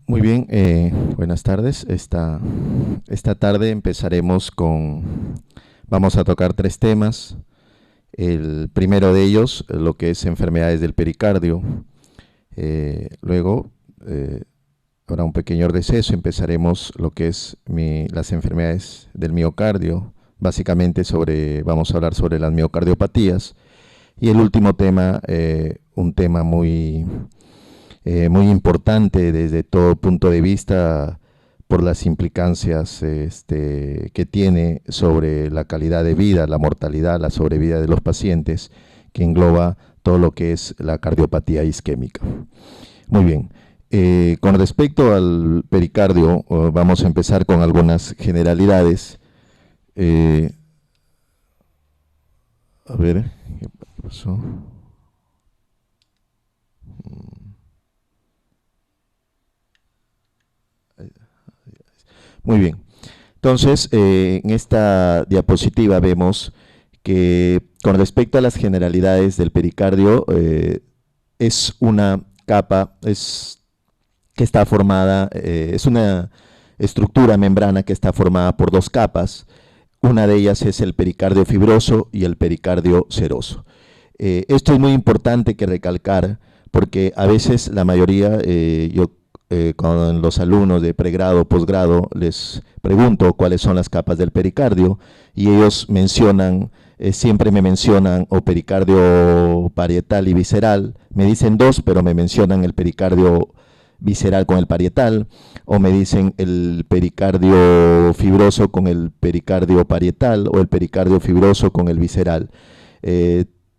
Muy bien, buenas tardes. Esta tarde empezaremos vamos a tocar tres temas. El primero de ellos, lo que es enfermedades del pericardio. Luego, habrá un pequeño receso, empezaremos lo que es las enfermedades del miocardio. Básicamente vamos a hablar sobre las miocardiopatías. Y el último tema, un tema muy importante desde todo punto de vista por las implicancias que tiene sobre la calidad de vida, la mortalidad, la sobrevida de los pacientes, que engloba todo lo que es la cardiopatía isquémica. Muy bien. Con respecto al pericardio, vamos a empezar con algunas generalidades. A ver, ¿qué pasó? Muy bien. Entonces, en esta diapositiva vemos que con respecto a las generalidades del pericardio, es una capa que está formada, es una estructura membrana que está formada por dos capas. Una de ellas es el pericardio fibroso y el pericardio seroso. Esto es muy importante que recalcar porque a veces la mayoría, con los alumnos de pregrado o posgrado les pregunto cuáles son las capas del pericardio y ellos mencionan, siempre me mencionan o pericardio parietal y visceral, me dicen dos, pero me mencionan el pericardio visceral con el parietal, o me dicen el pericardio fibroso con el pericardio parietal o el pericardio fibroso con el visceral.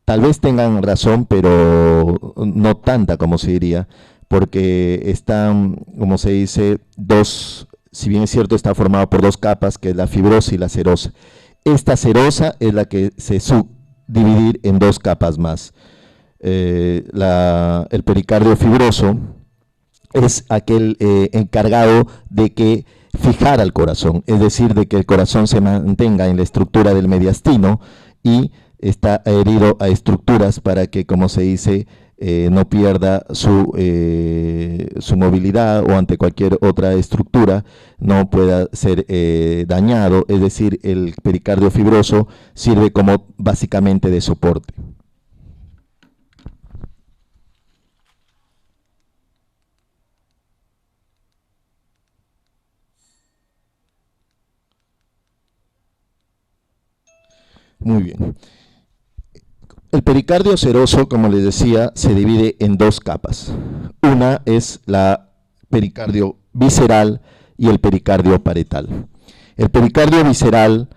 Tal vez tengan razón, pero no tanta como se diría, porque están, como se dice, si bien es cierto, está formado por dos capas, que es la fibrosa y la serosa. Esta serosa es la que se subdividir en dos capas más. El pericardio fibroso es aquel encargado de que fijar al corazón, es decir, de que el corazón se mantenga en la estructura del mediastino y está adherido a estructuras para que, como se dice, no pierda su movilidad o ante cualquier otra estructura no pueda ser dañado, es decir, el pericardio fibroso sirve como básicamente de soporte. Muy bien. El pericardio seroso, como les decía, se divide en dos capas. Una es la pericardio visceral y el pericardio parietal. El pericardio visceral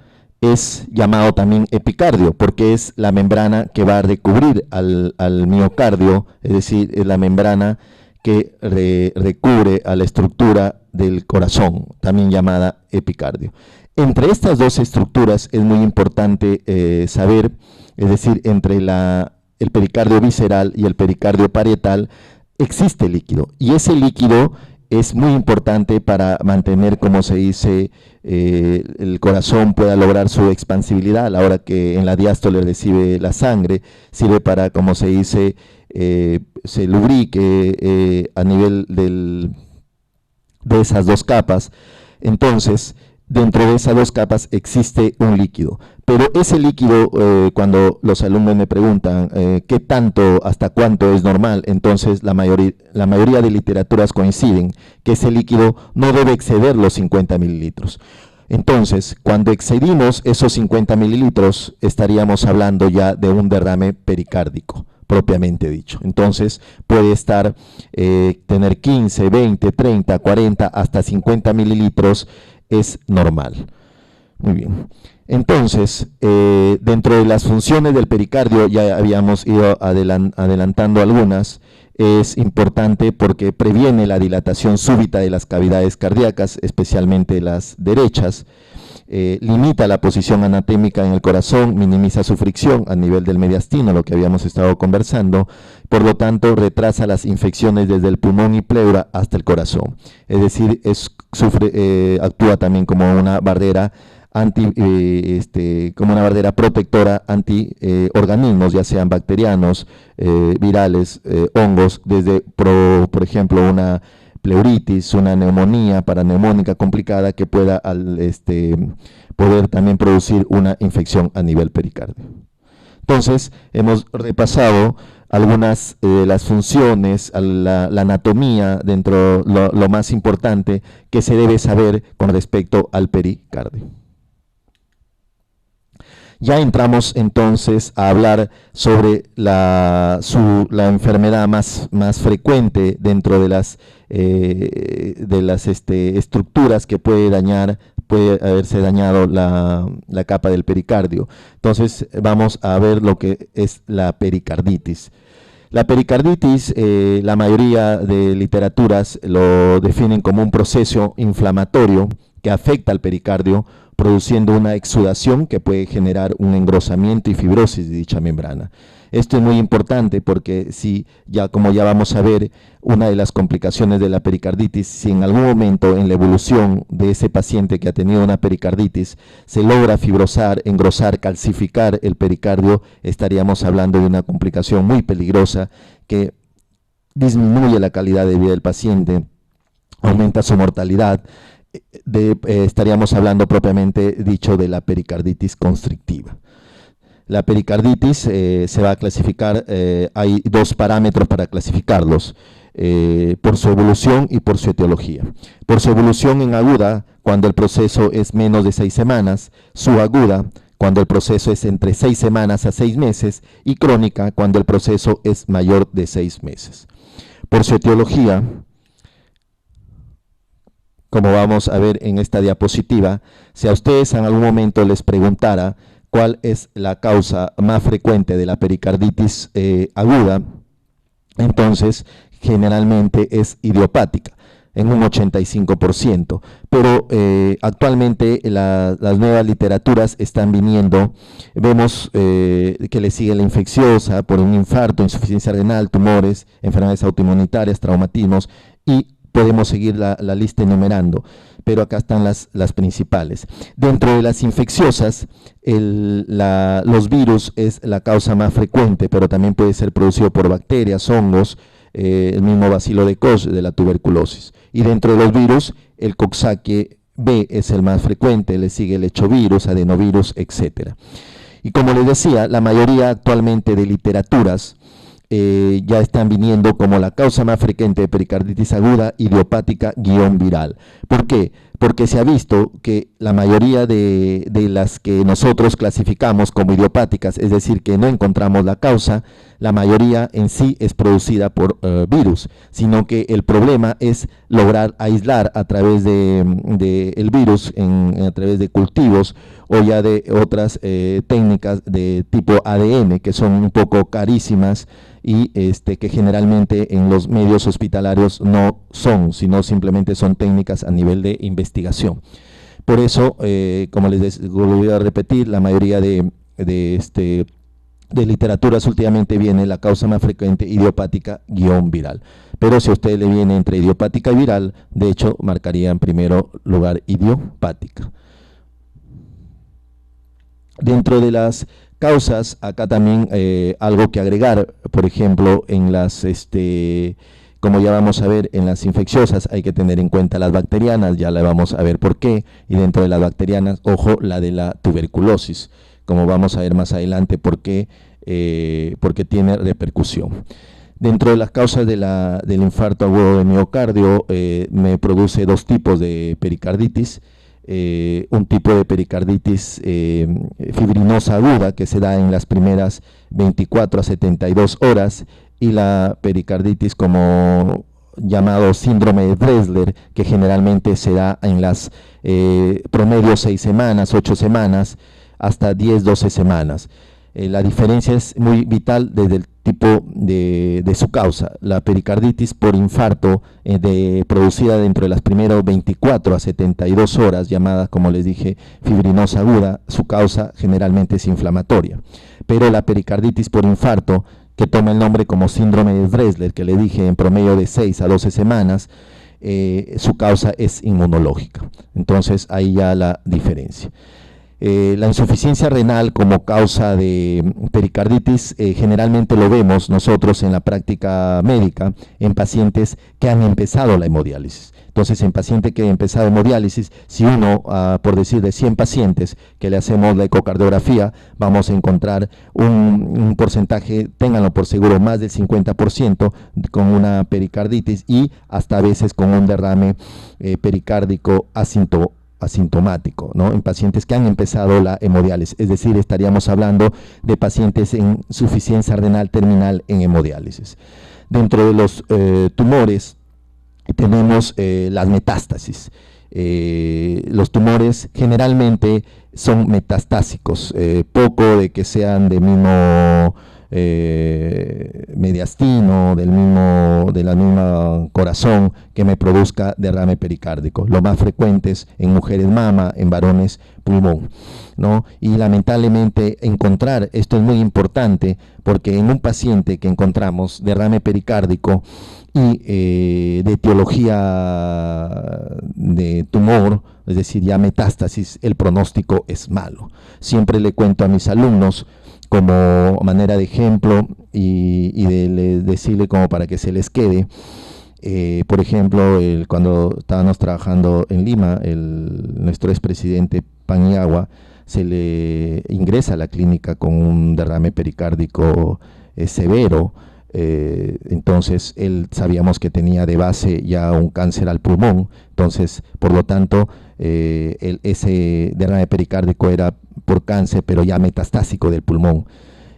es llamado también epicardio porque es la membrana que va a recubrir al miocardio, es decir, es la membrana que recubre a la estructura del corazón, también llamada epicardio. Entre estas dos estructuras es muy importante saber, es decir, entre el pericardio visceral y el pericardio parietal existe líquido, y ese líquido es muy importante para mantener, como se dice, el corazón pueda lograr su expansibilidad a la hora que en la diástole recibe la sangre, sirve para, como se dice, se lubrique a nivel de esas dos capas. Entonces, dentro de esas dos capas existe un líquido, pero ese líquido, cuando los alumnos me preguntan qué tanto, hasta cuánto es normal, entonces la mayoría de literaturas coinciden que ese líquido no debe exceder los 50 mililitros. Entonces, cuando excedimos esos 50 mililitros, estaríamos hablando ya de un derrame pericárdico, propiamente dicho. Entonces, puede tener 15, 20, 30, 40, hasta 50 mililitros, es normal. Muy bien. Entonces, dentro de las funciones del pericardio, ya habíamos ido adelantando algunas, es importante porque previene la dilatación súbita de las cavidades cardíacas, especialmente las derechas, limita la posición anatómica en el corazón, minimiza su fricción a nivel del mediastino, lo que habíamos estado conversando, por lo tanto retrasa las infecciones desde el pulmón y pleura hasta el corazón, es decir, actúa también como una barrera como una barrera protectora anti organismos, ya sean bacterianos, virales, hongos, desde, por ejemplo, una pleuritis, una neumonía paraneumónica complicada que pueda poder también producir una infección a nivel pericardio. Entonces, hemos repasado algunas de las funciones, la anatomía dentro lo más importante que se debe saber con respecto al pericardio. Ya entramos entonces a hablar sobre la enfermedad más frecuente dentro de las estructuras que puede haberse dañado la capa del pericardio. Entonces vamos a ver lo que es la pericarditis. La pericarditis, la mayoría de literaturas lo definen como un proceso inflamatorio que afecta al pericardio, produciendo una exudación que puede generar un engrosamiento y fibrosis de dicha membrana. Esto es muy importante porque como ya vamos a ver, una de las complicaciones de la pericarditis, si en algún momento en la evolución de ese paciente que ha tenido una pericarditis se logra fibrosar, engrosar, calcificar el pericardio, estaríamos hablando de una complicación muy peligrosa que disminuye la calidad de vida del paciente, aumenta su mortalidad. Estaríamos hablando propiamente dicho de la pericarditis constrictiva. La pericarditis se va a clasificar, hay dos parámetros para clasificarlos, por su evolución y por su etiología. Por su evolución en aguda, cuando el proceso es menos de 6 semanas, subaguda, cuando el proceso es entre 6 semanas a 6 meses, y crónica, cuando el proceso es mayor de 6 meses. Por su etiología, como vamos a ver en esta diapositiva, si a ustedes en algún momento les preguntara cuál es la causa más frecuente de la pericarditis aguda, entonces generalmente es idiopática, en un 85%, pero actualmente las nuevas literaturas están viniendo, vemos que le sigue la infecciosa por un infarto, insuficiencia renal, tumores, enfermedades autoinmunitarias, traumatismos, y podemos seguir la lista enumerando, pero acá están las principales. Dentro de las infecciosas, los virus es la causa más frecuente, pero también puede ser producido por bacterias, hongos, el mismo bacilo de Koch de la tuberculosis. Y dentro de los virus, el Coxsackie B es el más frecuente, le sigue el hechovirus, adenovirus, etc. Y como les decía, la mayoría actualmente de literaturas ya están viniendo como la causa más frecuente de pericarditis aguda, idiopática-viral. ¿Por qué? Porque se ha visto que la mayoría de las que nosotros clasificamos como idiopáticas, es decir, que no encontramos la causa, la mayoría en sí es producida por virus, sino que el problema es lograr aislar a través del virus, a través de cultivos o ya de otras técnicas de tipo ADN, que son un poco carísimas y que generalmente en los medios hospitalarios no son, sino simplemente son técnicas a nivel de investigación. Por eso, como les voy a repetir, la mayoría de literaturas últimamente viene la causa más frecuente idiopática-viral. Pero si a usted le viene entre idiopática y viral, de hecho marcaría en primer lugar idiopática. Dentro de las causas, acá también algo que agregar, por ejemplo, en las, como ya vamos a ver, en las infecciosas hay que tener en cuenta las bacterianas, ya la vamos a ver por qué, y dentro de las bacterianas, ojo, la de la tuberculosis, como vamos a ver más adelante por qué, porque tiene repercusión. Dentro de las causas del infarto agudo de miocardio, me produce dos tipos de pericarditis. Un tipo de pericarditis fibrinosa aguda que se da en las primeras 24 a 72 horas y la pericarditis como llamado síndrome de Dressler, que generalmente se da en las promedio 6 semanas, 8 semanas, hasta 10, 12 semanas. La diferencia es muy vital desde el tipo de su causa. La pericarditis por infarto producida dentro de las primeras 24 a 72 horas, llamada, como les dije, fibrinosa aguda, su causa generalmente es inflamatoria. Pero la pericarditis por infarto, que toma el nombre como síndrome de Dressler, que le dije en promedio de 6 a 12 semanas, su causa es inmunológica. Entonces ahí ya la diferencia. La insuficiencia renal como causa de pericarditis generalmente lo vemos nosotros en la práctica médica en pacientes que han empezado la hemodiálisis. Entonces, en paciente que ha empezado hemodiálisis, si uno, por decir de 100 pacientes que le hacemos la ecocardiografía, vamos a encontrar un porcentaje, ténganlo por seguro, más del 50% con una pericarditis y hasta a veces con un derrame pericárdico asintomático, ¿no? En pacientes que han empezado la hemodiálisis, es decir, estaríamos hablando de pacientes en insuficiencia renal terminal en hemodiálisis. Dentro de los tumores, tenemos las metástasis. Los tumores generalmente son metastásicos, poco de que sean del mismo mediastino, de la misma corazón que me produzca derrame pericárdico. Lo más frecuente es en mujeres mama, en varones pulmón, ¿no? Y lamentablemente encontrar, esto es muy importante, porque en un paciente que encontramos derrame pericárdico y de etiología de tumor, es decir, ya metástasis, el pronóstico es malo. Siempre le cuento a mis alumnos como manera de ejemplo y de decirle como para que se les quede. Por ejemplo, cuando estábamos trabajando en Lima, nuestro expresidente Paniagua se le ingresa a la clínica con un derrame pericárdico severo. Entonces sabíamos que tenía de base ya un cáncer al pulmón, entonces por lo tanto ese derrame pericárdico era por cáncer, pero ya metastásico del pulmón.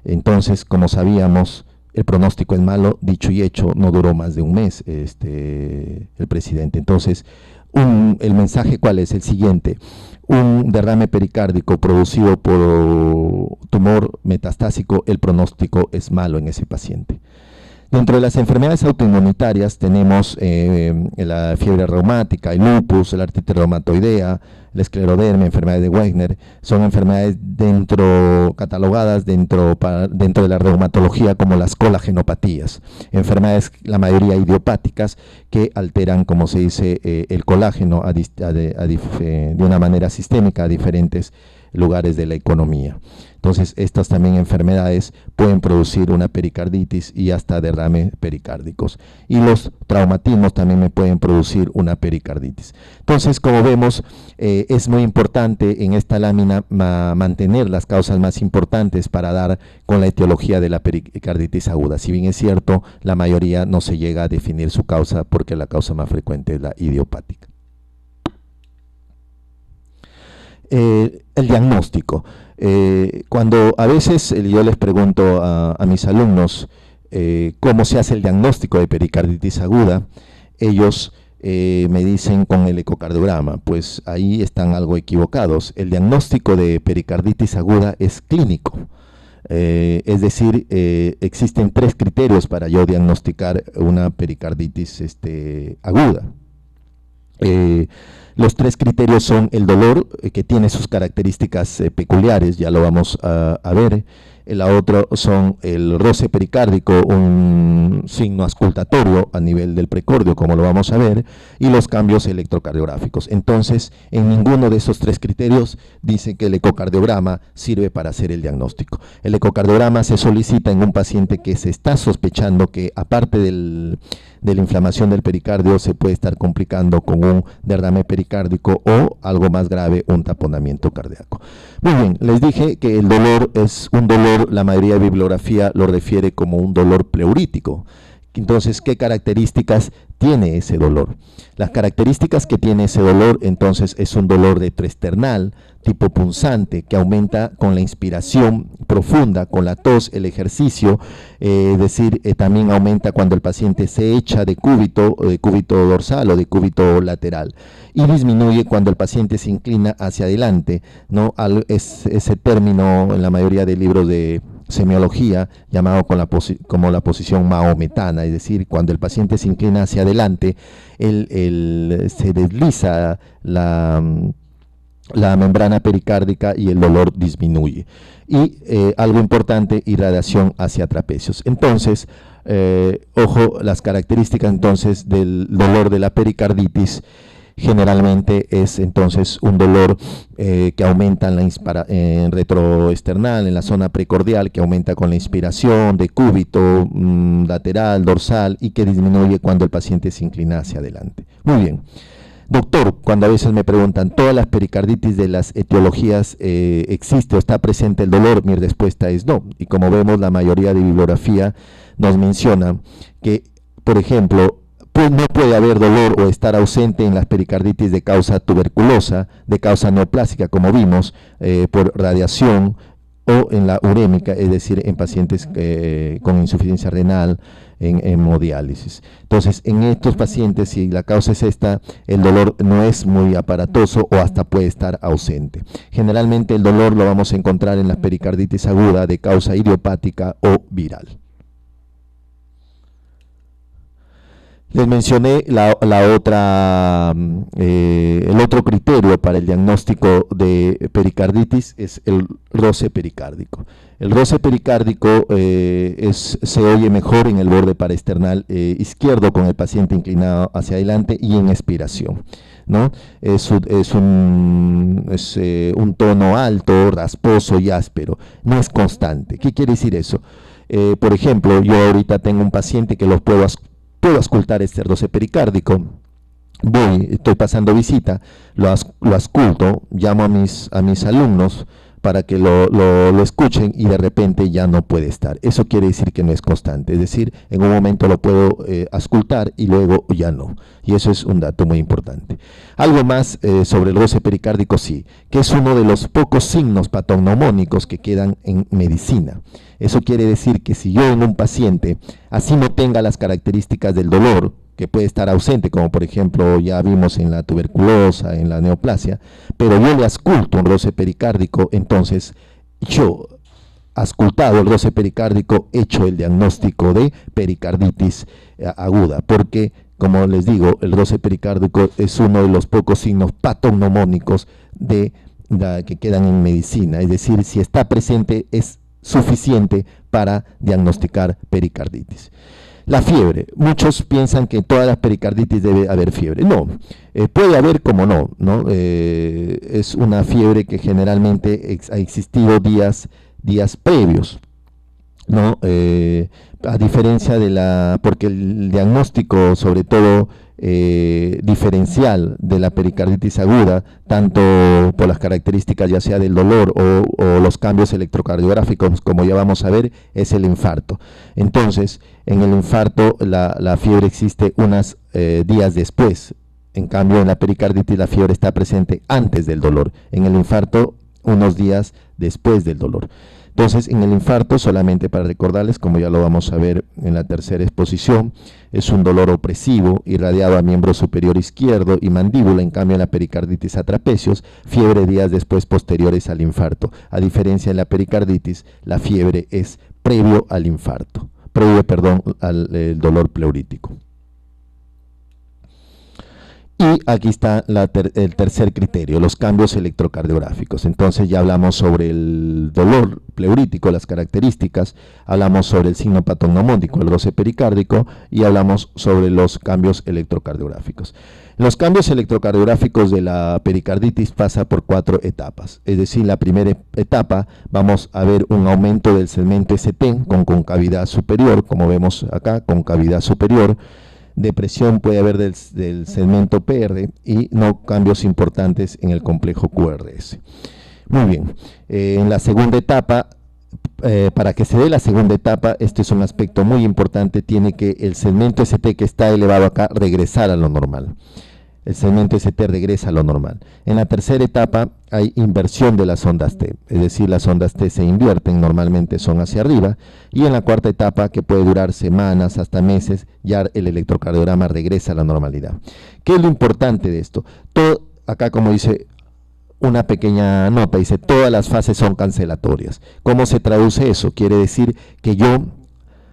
Entonces, como sabíamos, el pronóstico es malo, dicho y hecho, no duró más de un mes el presidente. Entonces, el mensaje ¿cuál es? El siguiente: un derrame pericárdico producido por tumor metastásico, el pronóstico es malo en ese paciente. Dentro de las enfermedades autoinmunitarias tenemos la fiebre reumática, el lupus, la artritis reumatoidea, la esclerodermia, enfermedades de Wegener. Son enfermedades catalogadas dentro de la reumatología como las colagenopatías. Enfermedades, la mayoría idiopáticas, que alteran, como se dice, el colágeno de una manera sistémica a diferentes lugares de la economía. Entonces, estas también enfermedades pueden producir una pericarditis y hasta derrames pericárdicos. Y los traumatismos también me pueden producir una pericarditis. Entonces, como vemos, es muy importante en esta lámina mantener las causas más importantes para dar con la etiología de la pericarditis aguda. Si bien es cierto, la mayoría no se llega a definir su causa porque la causa más frecuente es la idiopática. El diagnóstico. Cuando a veces yo les pregunto a mis alumnos cómo se hace el diagnóstico de pericarditis aguda, ellos me dicen con el ecocardiograma. Pues ahí están algo equivocados. El diagnóstico de pericarditis aguda es clínico. Es decir, existen 3 criterios para yo diagnosticar una pericarditis aguda. Los 3 criterios son el dolor, que tiene sus características peculiares, ya lo vamos a ver. La otra son el roce pericárdico, un signo auscultatorio a nivel del precordio, como lo vamos a ver, y los cambios electrocardiográficos. Entonces, en ninguno de esos 3 criterios dice que el ecocardiograma sirve para hacer el diagnóstico. El ecocardiograma se solicita en un paciente que se está sospechando que, aparte de la inflamación del pericardio, se puede estar complicando con un derrame pericárdico o, algo más grave, un taponamiento cardíaco. Muy bien, les dije que el dolor es un dolor, la mayoría de bibliografía lo refiere como un dolor pleurítico. Entonces, ¿qué características tiene ese dolor? Las características que tiene ese dolor, entonces, es un dolor retroesternal, tipo punzante, que aumenta con la inspiración profunda, con la tos, el ejercicio, es decir, también aumenta cuando el paciente se echa de cúbito dorsal o de cúbito lateral, y disminuye cuando el paciente se inclina hacia adelante, ¿no? Ese término en la mayoría de libros de semiología llamado como la posición maometana, es decir, cuando el paciente se inclina hacia adelante, se desliza la membrana pericárdica y el dolor disminuye. Y algo importante, irradiación hacia trapecios. Entonces, ojo, las características entonces del dolor de la pericarditis. Generalmente es entonces un dolor que aumenta en retroesternal, en la zona precordial, que aumenta con la inspiración, decúbito, lateral, dorsal, y que disminuye cuando el paciente se inclina hacia adelante. Muy bien. Doctor, cuando a veces me preguntan, ¿todas las pericarditis de las etiologías existe o está presente el dolor? Mi respuesta es no. Y como vemos, la mayoría de bibliografía nos menciona que, por ejemplo, pues no puede haber dolor o estar ausente en las pericarditis de causa tuberculosa, de causa neoplásica, como vimos, por radiación, o en la urémica, es decir, en pacientes con insuficiencia renal, en hemodiálisis. Entonces, en estos pacientes, si la causa es esta, el dolor no es muy aparatoso o hasta puede estar ausente. Generalmente el dolor lo vamos a encontrar en la pericarditis aguda de causa idiopática o viral. Les mencioné el otro criterio para el diagnóstico de pericarditis es el roce pericárdico. El roce pericárdico se oye mejor en el borde paraesternal izquierdo con el paciente inclinado hacia adelante y en expiración, ¿no? Es un tono alto, rasposo y áspero, no es constante. ¿Qué quiere decir eso? Por ejemplo, yo ahorita tengo un paciente que puedo auscultar este roce pericárdico. Estoy pasando visita, lo ausculto, llamo a mis alumnos para que lo escuchen y de repente ya no puede estar. Eso quiere decir que no es constante, es decir, en un momento lo puedo auscultar y luego ya no. Y eso es un dato muy importante. Algo más sobre el roce pericárdico, sí, que es uno de los pocos signos patognomónicos que quedan en medicina. Eso quiere decir que si yo en un paciente, así no tenga las características del dolor, que puede estar ausente, como por ejemplo ya vimos en la tuberculosa, en la neoplasia, pero yo le ausculto un roce pericárdico, entonces yo, auscultado el roce pericárdico, hecho el diagnóstico de pericarditis aguda, porque, como les digo, el roce pericárdico es uno de los pocos signos patognomónicos que quedan en medicina, es decir, si está presente es suficiente para diagnosticar pericarditis. La fiebre, muchos piensan que en todas las pericarditis debe haber fiebre. No, puede haber como no, ¿no? Es una fiebre que generalmente ha existido días previos, ¿no? A diferencia porque el diagnóstico, sobre todo diferencial de la pericarditis aguda, tanto por las características ya sea del dolor o los cambios electrocardiográficos, como ya vamos a ver, es el infarto. Entonces, en el infarto la fiebre existe unos días después. En cambio, en la pericarditis la fiebre está presente antes del dolor. En el infarto, unos días después del dolor. Entonces, en el infarto, solamente para recordarles, como ya lo vamos a ver en la tercera exposición, es un dolor opresivo, irradiado a miembro superior izquierdo y mandíbula. En cambio, en la pericarditis a trapecios, fiebre días después posteriores al infarto. A diferencia de la pericarditis, la fiebre es previo al infarto, al dolor pleurítico. Y aquí está el tercer criterio, los cambios electrocardiográficos. Entonces ya hablamos sobre el dolor pleurítico, las características, hablamos sobre el signo patognomónico, el roce pericárdico, y hablamos sobre los cambios electrocardiográficos. Los cambios electrocardiográficos de la pericarditis pasa por 4 etapas. Es decir, la primera etapa vamos a ver un aumento del segmento ST con concavidad superior, como vemos acá, concavidad superior. Depresión puede haber del segmento PR y no cambios importantes en el complejo QRS. Muy bien, en la segunda etapa, para que se dé la segunda etapa, este es un aspecto muy importante, tiene que el segmento ST que está elevado acá regresar a lo normal. El segmento ST regresa a lo normal. En la tercera etapa hay inversión de las ondas T, es decir, las ondas T se invierten, normalmente son hacia arriba, y en la cuarta etapa, que puede durar semanas hasta meses, ya el electrocardiograma regresa a la normalidad. ¿Qué es lo importante de esto? Acá, como dice una pequeña nota, dice, todas las fases son cancelatorias. ¿Cómo se traduce eso? Quiere decir que yo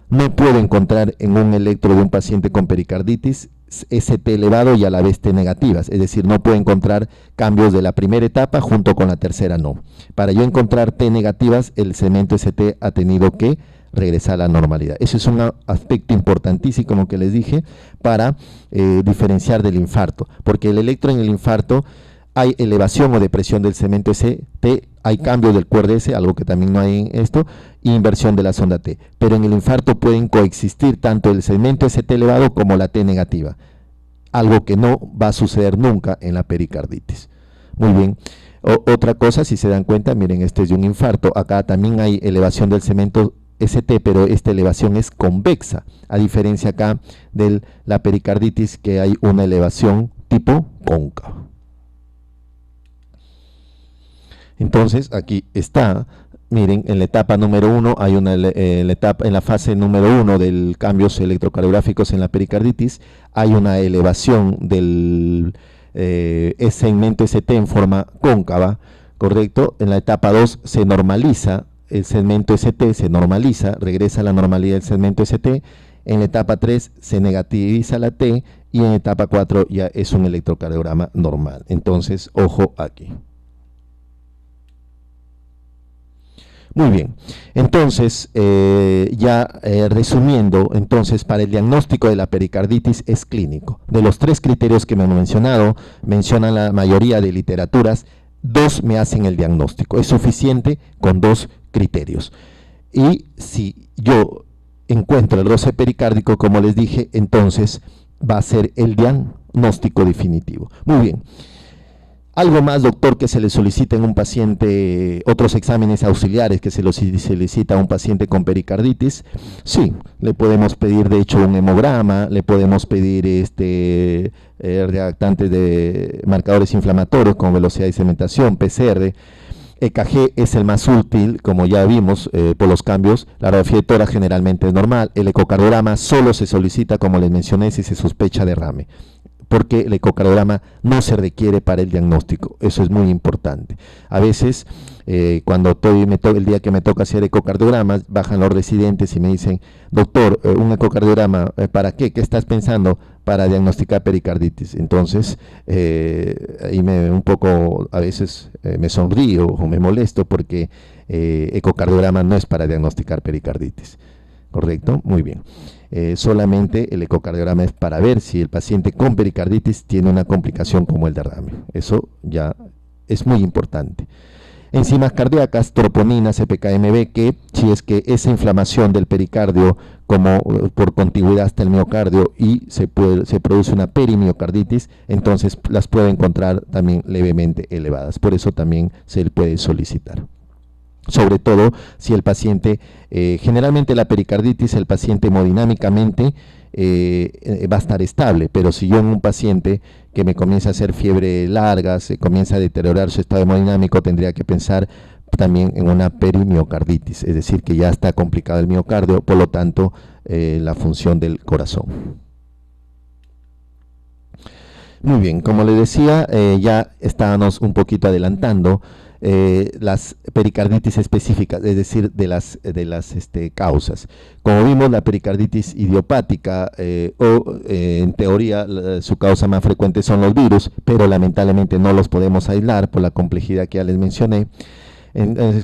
no puedo encontrar en un electro de un paciente con pericarditis ST elevado y a la vez T negativas, es decir, no puedo encontrar cambios de la primera etapa junto con la tercera, no. Para yo encontrar T negativas, el segmento ST ha tenido que regresar a la normalidad. Ese es un aspecto importantísimo, como que les dije, para diferenciar del infarto, porque el electro en el infarto hay elevación o depresión del segmento ST, hay cambio del QRS, algo que también no hay en esto, e inversión de la sonda T. Pero en el infarto pueden coexistir tanto el segmento ST elevado como la T negativa, algo que no va a suceder nunca en la pericarditis. Muy bien. Otra cosa, si se dan cuenta, miren, este es de un infarto. Acá también hay elevación del segmento ST, pero esta elevación es convexa, a diferencia acá de la pericarditis, que hay una elevación tipo cóncava. Entonces, aquí está, miren, en la etapa número 1 hay una en la fase número 1 del cambios electrocardiográficos en la pericarditis, hay una elevación del segmento ST en forma cóncava, ¿correcto? En la etapa 2 se normaliza el segmento ST, se normaliza, regresa a la normalidad del segmento ST. En la etapa 3 se negativiza la T y en etapa 4 ya es un electrocardiograma normal. Entonces, ojo aquí. Muy bien, entonces, resumiendo, entonces, para el diagnóstico de la pericarditis es clínico. De los 3 criterios que me han mencionado, mencionan la mayoría de literaturas, 2 me hacen el diagnóstico. Es suficiente con 2 criterios. Y si yo encuentro el roce pericárdico, como les dije, entonces va a ser el diagnóstico definitivo. Muy bien. Algo más, doctor, que se le solicita en un paciente, otros exámenes auxiliares que se le solicita a un paciente con pericarditis. Sí, le podemos pedir de hecho un hemograma, le podemos pedir reactantes de marcadores inflamatorios como velocidad de cementación, PCR. EKG es el más útil, como ya vimos por los cambios. La radiografía de tórax generalmente es normal. El ecocardiograma solo se solicita, como les mencioné, si se sospecha derrame, porque el ecocardiograma no se requiere para el diagnóstico. Eso es muy importante. A veces, cuando el día que me toca hacer ecocardiogramas, bajan los residentes y me dicen, doctor, un ecocardiograma, ¿para qué? ¿Qué estás pensando? Para diagnosticar pericarditis. Entonces, ahí un poco, a veces me sonrío o me molesto, porque ecocardiograma no es para diagnosticar pericarditis. ¿Correcto? Muy bien. Solamente el ecocardiograma es para ver si el paciente con pericarditis tiene una complicación como el derrame. Eso ya es muy importante. Enzimas cardíacas, troponina, CPKMB, que si es que esa inflamación del pericardio como por contigüidad hasta el miocardio y se produce una perimiocarditis, entonces las puede encontrar también levemente elevadas. Por eso también se le puede solicitar. Sobre todo si el paciente, generalmente la pericarditis, el paciente hemodinámicamente va a estar estable, pero si yo en un paciente que me comienza a hacer fiebre larga, se comienza a deteriorar su estado hemodinámico, tendría que pensar también en una perimiocarditis, es decir, que ya está complicado el miocardio, por lo tanto, la función del corazón. Muy bien, como les decía, ya estábamos un poquito adelantando las pericarditis específicas, es decir, de las causas. Como vimos, la pericarditis idiopática, en teoría, su causa más frecuente son los virus, pero lamentablemente no los podemos aislar por la complejidad que ya les mencioné.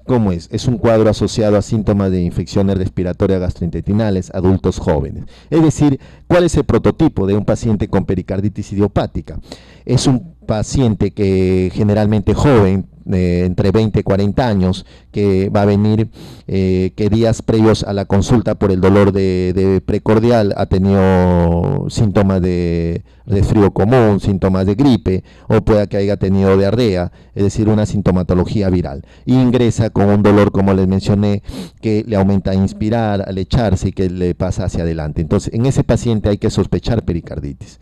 ¿Cómo es? Es un cuadro asociado a síntomas de infecciones respiratorias gastrointestinales, adultos jóvenes. Es decir, ¿cuál es el prototipo de un paciente con pericarditis idiopática? Es un paciente que generalmente joven, entre 20 y 40 años, que va a venir que días previos a la consulta por el dolor de precordial ha tenido síntomas de resfrío común, síntomas de gripe, o pueda que haya tenido diarrea, es decir, una sintomatología viral. Y ingresa con un dolor, como les mencioné, que le aumenta a inspirar, al echarse y que le pasa hacia adelante. Entonces, en ese paciente hay que sospechar pericarditis.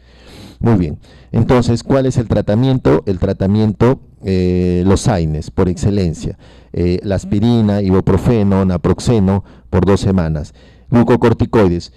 Muy bien, entonces, ¿cuál es el tratamiento? El tratamiento, los AINES, por excelencia, la aspirina, ibuprofeno, naproxeno, por 2 semanas, glucocorticoides,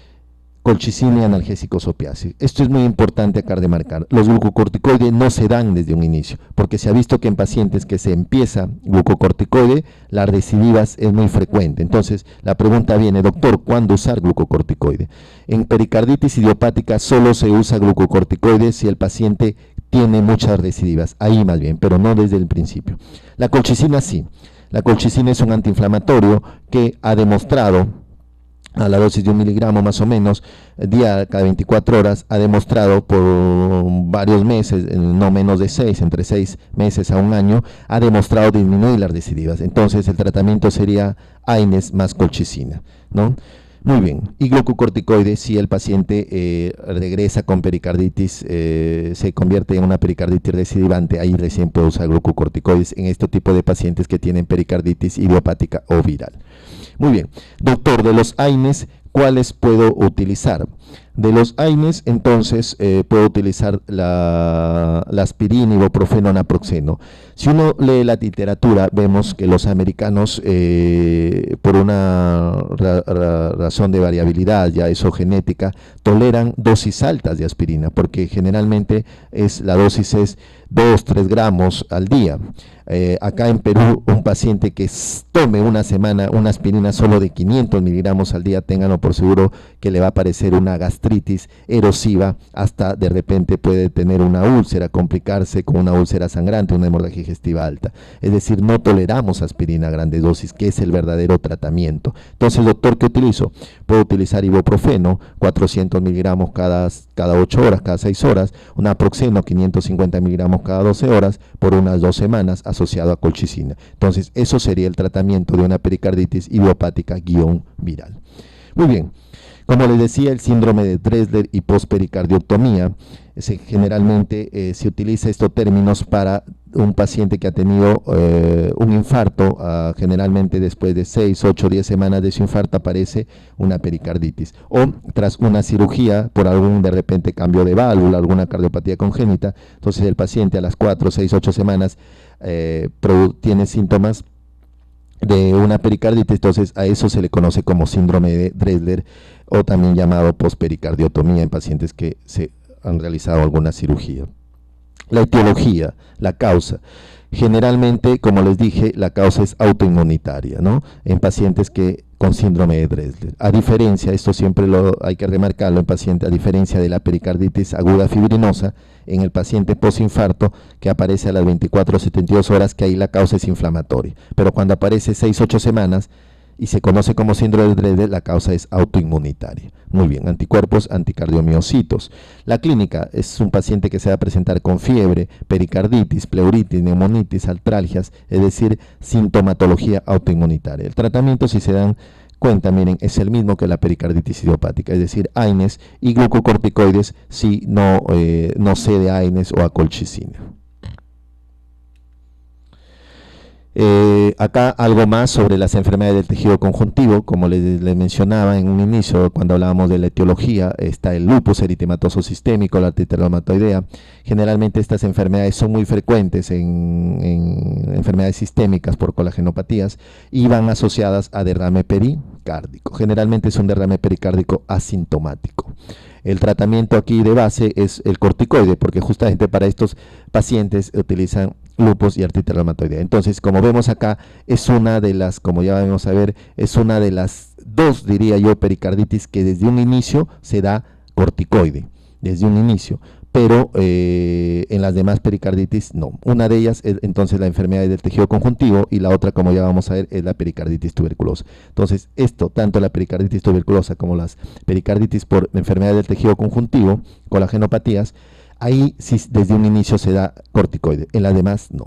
colchicina y analgésicos opiáceos. Esto es muy importante acá de marcar. Los glucocorticoides no se dan desde un inicio, porque se ha visto que en pacientes que se empieza glucocorticoide, las recidivas es muy frecuente. Entonces, la pregunta viene, doctor, ¿cuándo usar glucocorticoide? En pericarditis idiopática solo se usa glucocorticoide si el paciente tiene muchas recidivas, ahí más bien, pero no desde el principio. La colchicina sí. La colchicina es un antiinflamatorio que ha demostrado a la dosis de 1 miligramo más o menos, día cada 24 horas, ha demostrado por varios meses, no menos de 6, entre 6 meses a un año, ha demostrado disminuir las recidivas. Entonces el tratamiento sería AINES más colchicina, ¿no? Muy bien, y glucocorticoides, si el paciente regresa con pericarditis, se convierte en una pericarditis recidivante, ahí recién puede usar glucocorticoides en este tipo de pacientes que tienen pericarditis idiopática o viral. Muy bien, doctor, de los AINES, ¿cuáles puedo utilizar? De los AINES, entonces, puedo utilizar la aspirina, ibuprofeno, naproxeno. Si uno lee la literatura, vemos que los americanos, por una razón de variabilidad, ya eso genética, toleran dosis altas de aspirina, porque generalmente la dosis es 2-3 gramos al día. Acá en Perú, un paciente que tome una semana una aspirina solo de 500 miligramos al día, ténganlo por seguro que le va a aparecer una gastritis erosiva, hasta de repente puede tener una úlcera, complicarse con una úlcera sangrante, una hemorragia digestiva alta. Es decir, no toleramos aspirina a grandes dosis, que es el verdadero tratamiento. Entonces, doctor, ¿qué utilizo? Puedo utilizar ibuprofeno, 400 miligramos cada 8 horas, cada 6 horas, un naproxeno, 550 miligramos cada 12 horas, por unas 2 semanas, asociado a colchicina. Entonces, eso sería el tratamiento de una pericarditis idiopática-viral. Muy bien. Como les decía, el síndrome de Dressler y pospericardioctomía, generalmente se utiliza estos términos para un paciente que ha tenido un infarto, generalmente después de 6, 8, 10 semanas de su infarto aparece una pericarditis, o tras una cirugía por algún de repente cambio de válvula, alguna cardiopatía congénita. Entonces el paciente a las 4, 6, 8 semanas tiene síntomas de una pericarditis, entonces a eso se le conoce como síndrome de Dressler, o también llamado pospericardioctomía en pacientes que se han realizado alguna cirugía. La etiología, la causa. Generalmente, como les dije, la causa es autoinmunitaria, ¿no? En pacientes con síndrome de Dressler. A diferencia, esto siempre hay que remarcarlo en pacientes, a diferencia de la pericarditis aguda fibrinosa, en el paciente posinfarto, que aparece a las 24 o 72 horas, que ahí la causa es inflamatoria. Pero cuando aparece 6-8 semanas y se conoce como síndrome de Dressler, la causa es autoinmunitaria. Muy bien, anticuerpos anticardiomiyocitos. La clínica es un paciente que se va a presentar con fiebre, pericarditis, pleuritis, neumonitis, artralgias, es decir, sintomatología autoinmunitaria. El tratamiento, si se dan cuenta, miren, es el mismo que la pericarditis idiopática, es decir, AINES y glucocorticoides si no cede a AINES o a colchicina. Acá algo más sobre las enfermedades del tejido conjuntivo. Como les mencionaba en un inicio, cuando hablábamos de la etiología, está el lupus eritematoso sistémico, la artritis reumatoidea. Generalmente estas enfermedades son muy frecuentes en enfermedades sistémicas por colagenopatías y van asociadas a derrame pericárdico. Generalmente es un derrame pericárdico asintomático. El tratamiento aquí de base es el corticoide, porque justamente para estos pacientes utilizan lupus y artritis reumatoidea. Entonces, como vemos acá, es una de las, como ya vamos a ver, es una de las dos, diría yo, pericarditis que desde un inicio se da corticoide, desde un inicio, pero en las demás pericarditis no. Una de ellas es entonces la enfermedad del tejido conjuntivo, y la otra, como ya vamos a ver, es la pericarditis tuberculosa. Entonces, tanto la pericarditis tuberculosa como las pericarditis por enfermedad del tejido conjuntivo, colagenopatías, ahí sí desde un inicio se da corticoide, en las demás no.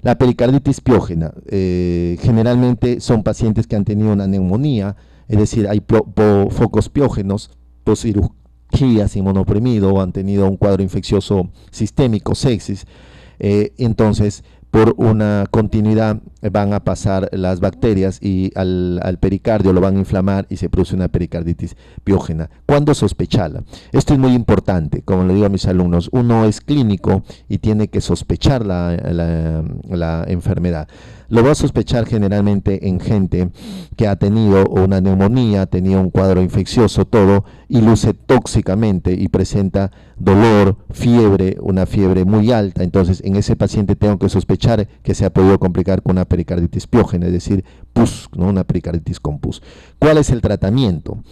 La pericarditis piógena, generalmente son pacientes que han tenido una neumonía, es decir, hay focos piógenos, cirugías, inmunodeprimido, o han tenido un cuadro infeccioso sistémico, sepsis. Entonces, por una continuidad van a pasar las bacterias y al pericardio lo van a inflamar y se produce una pericarditis piógena. ¿Cuándo sospecharla? Esto es muy importante, como le digo a mis alumnos, uno es clínico y tiene que sospechar la enfermedad. Lo va a sospechar generalmente en gente que ha tenido una neumonía, ha tenido un cuadro infeccioso, todo, y luce tóxicamente y presenta dolor, fiebre, una fiebre muy alta. Entonces, en ese paciente tengo que sospechar que se ha podido complicar con una pericarditis piógena, es decir, pus, ¿no? Una pericarditis con pus. ¿Cuál es el tratamiento?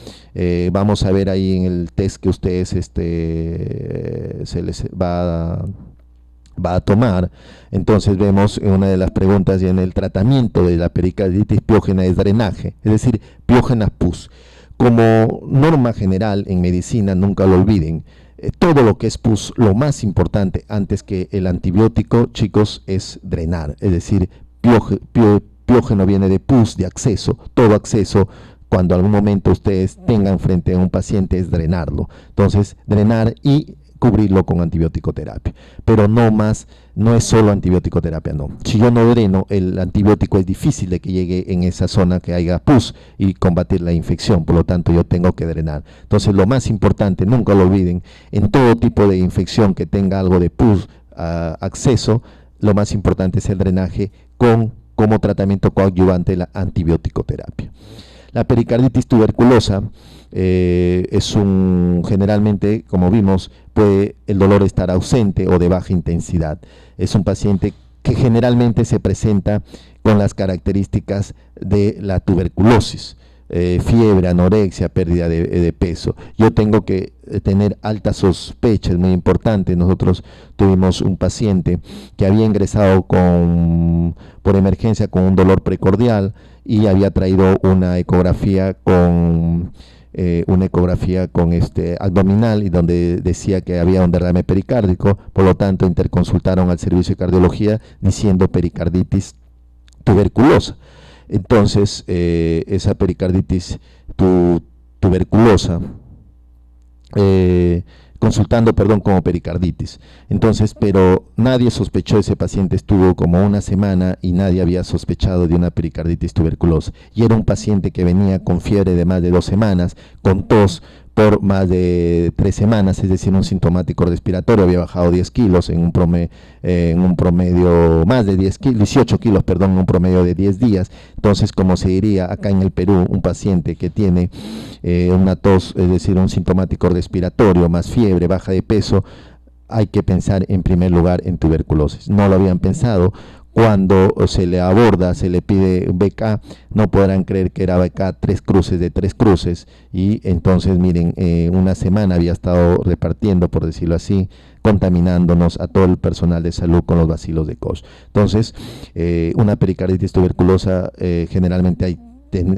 Vamos a ver ahí en el test que ustedes se les va va a tomar. Entonces vemos en una de las preguntas y en el tratamiento de la pericarditis piógena es drenaje, es decir, piógena pus. Como norma general en medicina, nunca lo olviden, todo lo que es pus, lo más importante antes que el antibiótico, chicos, es drenar, es decir, piógeno viene de pus, de acceso, todo acceso. Cuando algún momento ustedes tengan frente a un paciente es drenarlo. Entonces, drenar y cubrirlo con antibiótico terapia, pero no más, no es solo antibiótico terapia, no. Si yo no dreno, el antibiótico es difícil de que llegue en esa zona que haya pus y combatir la infección, por lo tanto yo tengo que drenar. Entonces lo más importante, nunca lo olviden, en todo tipo de infección que tenga algo de pus, acceso, lo más importante es el drenaje con como tratamiento coadyuvante la antibiótico terapia. La pericarditis tuberculosa generalmente, como vimos, puede el dolor estar ausente o de baja intensidad. Es un paciente que generalmente se presenta con las características de la tuberculosis. Fiebre, anorexia, pérdida de peso. Yo tengo que tener alta sospecha, es muy importante. Nosotros tuvimos un paciente que había ingresado por emergencia con un dolor precordial y había traído una ecografía con abdominal y donde decía que había un derrame pericárdico, por lo tanto interconsultaron al servicio de cardiología diciendo pericarditis tuberculosa. Entonces, esa pericarditis tuberculosa, consultando, perdón, como pericarditis. Entonces, pero nadie sospechó, ese paciente estuvo como una semana y nadie había sospechado de una pericarditis tuberculosa. Y era un paciente que venía con fiebre de más de 2 semanas, con tos por más de 3 semanas, es decir, un sintomático respiratorio, había bajado 10 kilos en un promedio, más de 18 kilos, perdón, en un promedio de 10 días. Entonces, como se diría acá en el Perú, un paciente que tiene una tos, es decir, un sintomático respiratorio, más fiebre, baja de peso, hay que pensar en primer lugar en tuberculosis. No lo habían pensado. Cuando se le aborda, se le pide BK, no podrán creer que era BK 3 cruces de 3 cruces, y entonces miren, una semana había estado repartiendo, por decirlo así, contaminándonos a todo el personal de salud con los bacilos de Koch. Entonces, una pericarditis tuberculosa generalmente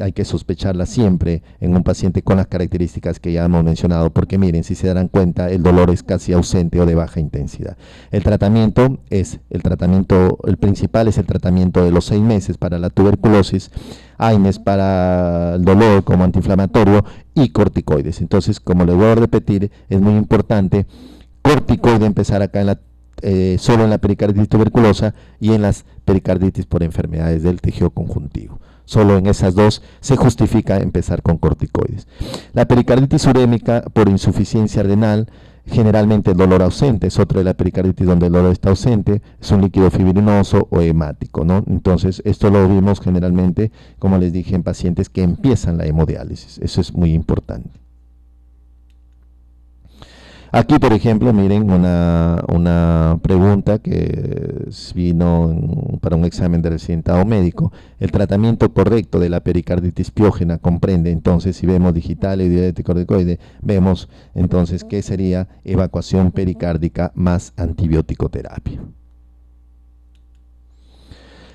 hay que sospecharla siempre en un paciente con las características que ya hemos mencionado, porque miren, si se darán cuenta, el dolor es casi ausente o de baja intensidad. El principal es el tratamiento de los 6 meses para la tuberculosis, AINES para el dolor como antiinflamatorio y corticoides. Entonces, como les voy a repetir, es muy importante corticoide empezar acá solo en la pericarditis tuberculosa y en las pericarditis por enfermedades del tejido conjuntivo. Solo en esas dos se justifica empezar con corticoides. La pericarditis urémica por insuficiencia renal, generalmente el dolor ausente, es otra de la pericarditis donde el dolor está ausente, es un líquido fibrinoso o hemático, ¿no? Entonces, esto lo vimos generalmente, como les dije, en pacientes que empiezan la hemodiálisis. Eso es muy importante. Aquí, por ejemplo, miren una pregunta que vino para un examen de residentado médico. El tratamiento correcto de la pericarditis piógena comprende, entonces, si vemos digital y diurético corticoide, vemos entonces qué sería evacuación pericárdica más antibiótico terapia.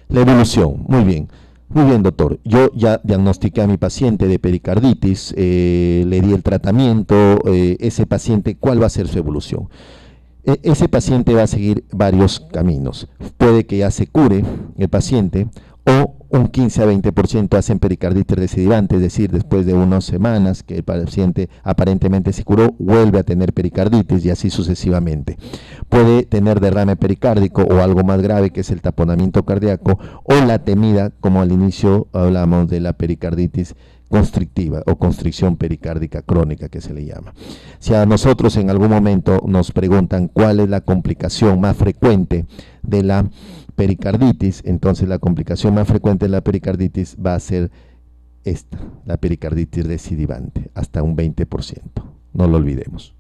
La evolución, muy bien. Muy bien, doctor. Yo ya diagnostiqué a mi paciente de pericarditis, le di el tratamiento, ese paciente, ¿cuál va a ser su evolución? Ese paciente va a seguir varios caminos. Puede que ya se cure el paciente, o un 15 a 20% hacen pericarditis recidivante, es decir, después de unas semanas que el paciente aparentemente se curó, vuelve a tener pericarditis y así sucesivamente. Puede tener derrame pericárdico o algo más grave, que es el taponamiento cardíaco, o la temida, como al inicio hablamos de la pericarditis constrictiva o constricción pericárdica crónica, que se le llama. Si a nosotros en algún momento nos preguntan cuál es la complicación más frecuente de la pericarditis, entonces la complicación más frecuente de la pericarditis va a ser esta, la pericarditis recidivante, hasta un 20%, no lo olvidemos.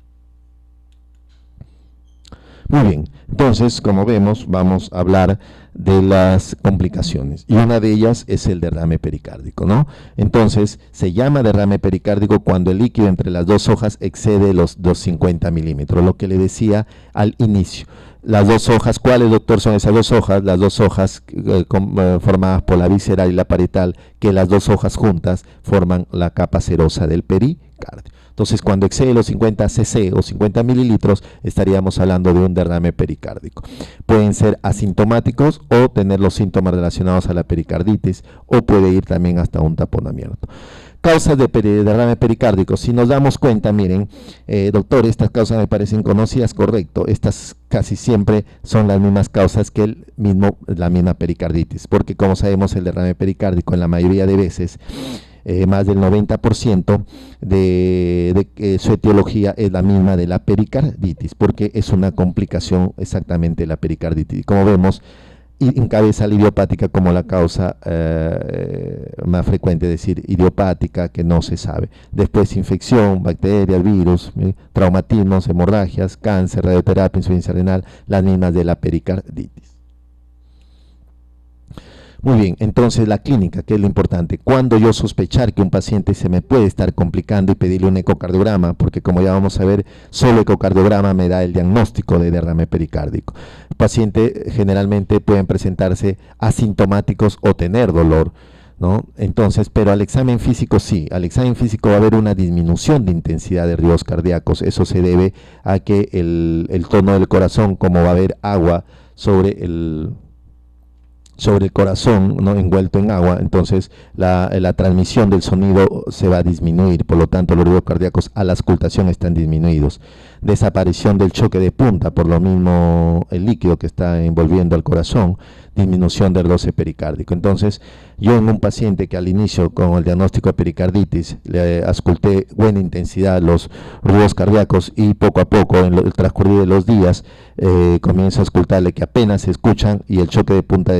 Muy bien, entonces, como vemos, vamos a hablar de las complicaciones y una de ellas es el derrame pericárdico, ¿no? Entonces, se llama derrame pericárdico cuando el líquido entre las dos hojas excede los 250 milímetros, lo que le decía al inicio. Las dos hojas, ¿cuáles, doctor, son esas dos hojas? Las dos hojas formadas por la visceral y la parietal, que las dos hojas juntas forman la capa serosa del pericardio. Entonces, cuando excede los 50 cc o 50 mililitros, estaríamos hablando de un derrame pericárdico. Pueden ser asintomáticos o tener los síntomas relacionados a la pericarditis, o puede ir también hasta un taponamiento. Causas de derrame pericárdico. Si nos damos cuenta, miren, doctor, estas causas me parecen conocidas, correcto. Estas casi siempre son las mismas causas que la misma pericarditis, porque como sabemos, el derrame pericárdico en la mayoría de veces, más del 90% de su etiología es la misma de la pericarditis, porque es una complicación exactamente de la pericarditis. Como vemos, encabeza la idiopática como la causa más frecuente, es decir, idiopática, que no se sabe. Después infección, bacterias, virus, traumatismos, hemorragias, cáncer, radioterapia, insuficiencia renal, las mismas de la pericarditis. Muy bien, entonces la clínica, que es lo importante. Cuando yo sospechar que un paciente se me puede estar complicando y pedirle un ecocardiograma, porque como ya vamos a ver, solo ecocardiograma me da el diagnóstico de derrame pericárdico. El paciente generalmente pueden presentarse asintomáticos o tener dolor, ¿no? Entonces, pero al examen físico sí, al examen físico va a haber una disminución de intensidad de ritmos cardíacos. Eso se debe a que el tono del corazón, como va a haber agua sobre el corazón, ¿no?, envuelto en agua, entonces la transmisión del sonido se va a disminuir, por lo tanto los ritmos cardíacos a la auscultación están disminuidos. Desaparición del choque de punta, por lo mismo el líquido que está envolviendo al corazón, disminución del roce pericárdico. Entonces, yo en un paciente que al inicio con el diagnóstico de pericarditis le ausculté buena intensidad los ruidos cardíacos y poco a poco en el transcurrir de los días comienzo a auscultarle que apenas se escuchan y el choque de punta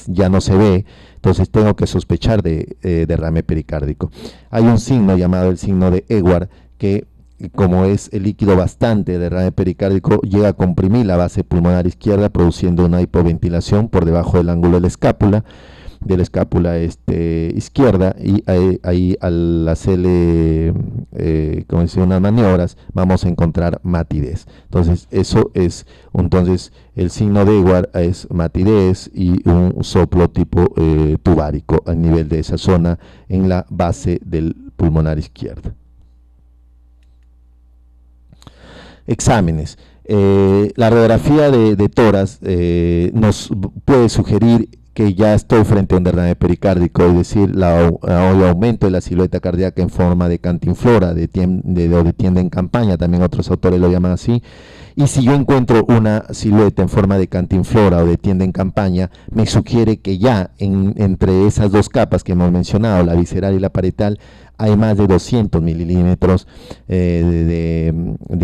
ya no se ve, entonces tengo que sospechar de derrame pericárdico. Hay un signo llamado el signo de Ewart que, como es el líquido bastante de derrame pericárdico, llega a comprimir la base pulmonar izquierda produciendo una hipoventilación por debajo del ángulo de la escápula izquierda, y ahí al hacerle como decía, unas maniobras, vamos a encontrar matidez. Entonces eso es, entonces el signo de Ewart es matidez y un soplo tipo tubárico a nivel de esa zona en la base del pulmonar izquierda. Exámenes. La radiografía de tórax nos puede sugerir que ya estoy frente a un derrame pericárdico, es decir, el aumento de la silueta cardíaca en forma de cantinflora, de tienda en campaña, también otros autores lo llaman así. Y si yo encuentro una silueta en forma de cantinflora o de tienda en campaña, me sugiere que ya entre esas dos capas que hemos mencionado, la visceral y la parietal, hay más de 200 mililímetros de